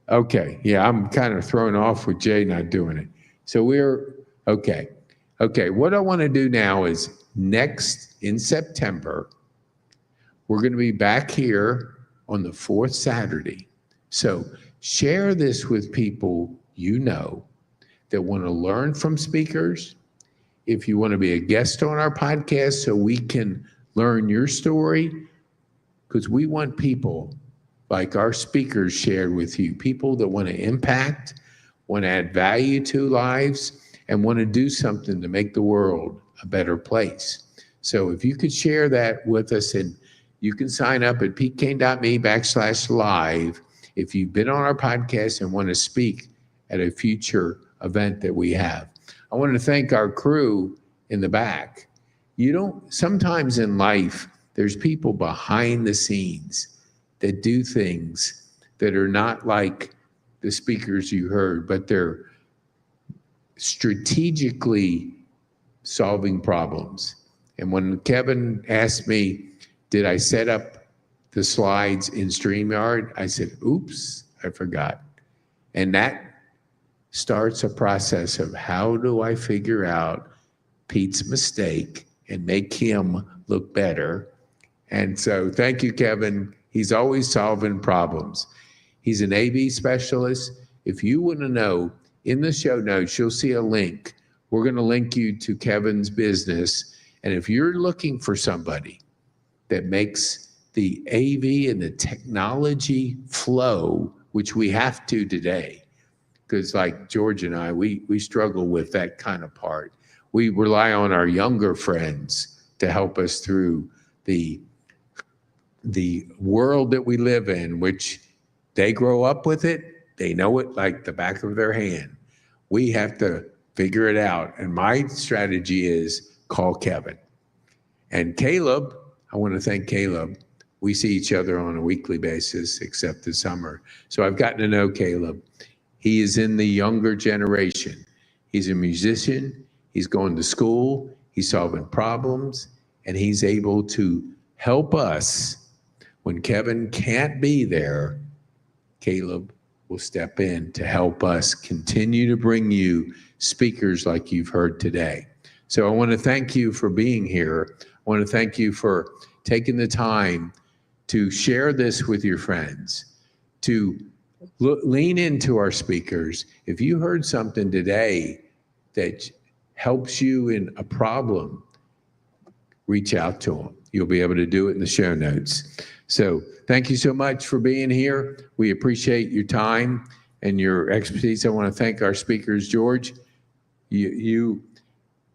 Okay, yeah, I'm kind of thrown off with Jay not doing it. So we're, okay. Okay, what I want to do now is next in September, we're going to be back here on the 4th Saturday. So share this with people you know that want to learn from speakers. If you want to be a guest on our podcast so we can learn your story, because we want people like our speakers shared with you, people that want to impact, want to add value to lives, and want to do something to make the world a better place. So if you could share that with us, and you can sign up at petekane.me/live if you've been on our podcast and want to speak at a future event that we have. I want to thank our crew in the back. Sometimes in life, there's people behind the scenes that do things that are not like the speakers you heard, but they're strategically solving problems. And when Kevin asked me, did I set up the slides in StreamYard? I said, oops, I forgot. And that starts a process of how do I figure out Pete's mistake and make him look better. And so thank you, Kevin. He's always solving problems. He's an AV specialist. If you want to know, in the show notes, you'll see a link. We're going to link you to Kevin's business. And if you're looking for somebody that makes the AV and the technology flow, which we have to today, because like George and I, we struggle with that kind of part. We rely on our younger friends to help us through the world that we live in, which they grow up with it. They know it like the back of their hand. We have to figure it out. And my strategy is call Kevin. And Caleb, I want to thank Caleb. We see each other on a weekly basis, except the summer. So I've gotten to know Caleb. He is in the younger generation. He's a musician. He's going to school. He's solving problems. And he's able to help us. When Kevin can't be there, Caleb will step in to help us continue to bring you speakers like you've heard today. So I want to thank you for being here. I want to thank you for taking the time to share this with your friends, to lean into our speakers. If you heard something today that helps you in a problem, reach out to them. You'll be able to do it in the show notes. So thank you so much for being here. We appreciate your time and your expertise. I want to thank our speakers. George, you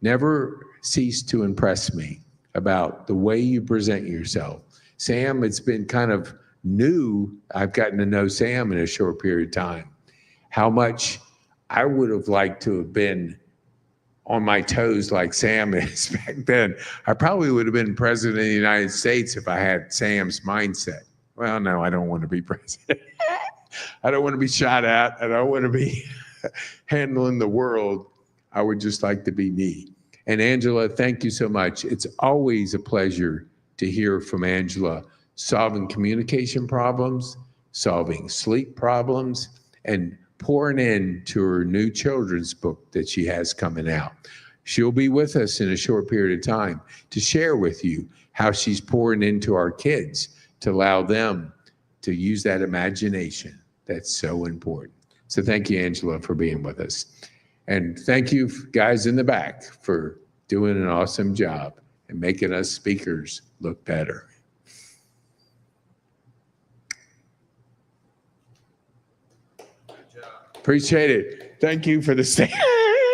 never cease to impress me about the way you present yourself. Sam, it's been kind of new. I've gotten to know Sam in a short period of time. How much I would have liked to have been on my toes like Sam is back then. I probably would have been president of the United States if I had Sam's mindset. Well, no, I don't want to be president. I don't want to be shot at. I don't want to be handling the world. I would just like to be me. And Angela, thank you so much. It's always a pleasure to hear from Angela, solving communication problems, solving sleep problems, and pouring into her new children's book that she has coming out. She'll be with us in a short period of time to share with you how she's pouring into our kids to allow them to use that imagination that's so important. So thank you, Angela, for being with us. And thank you guys in the back for doing an awesome job and making us speakers look better. Appreciate it. Thank you for the stand.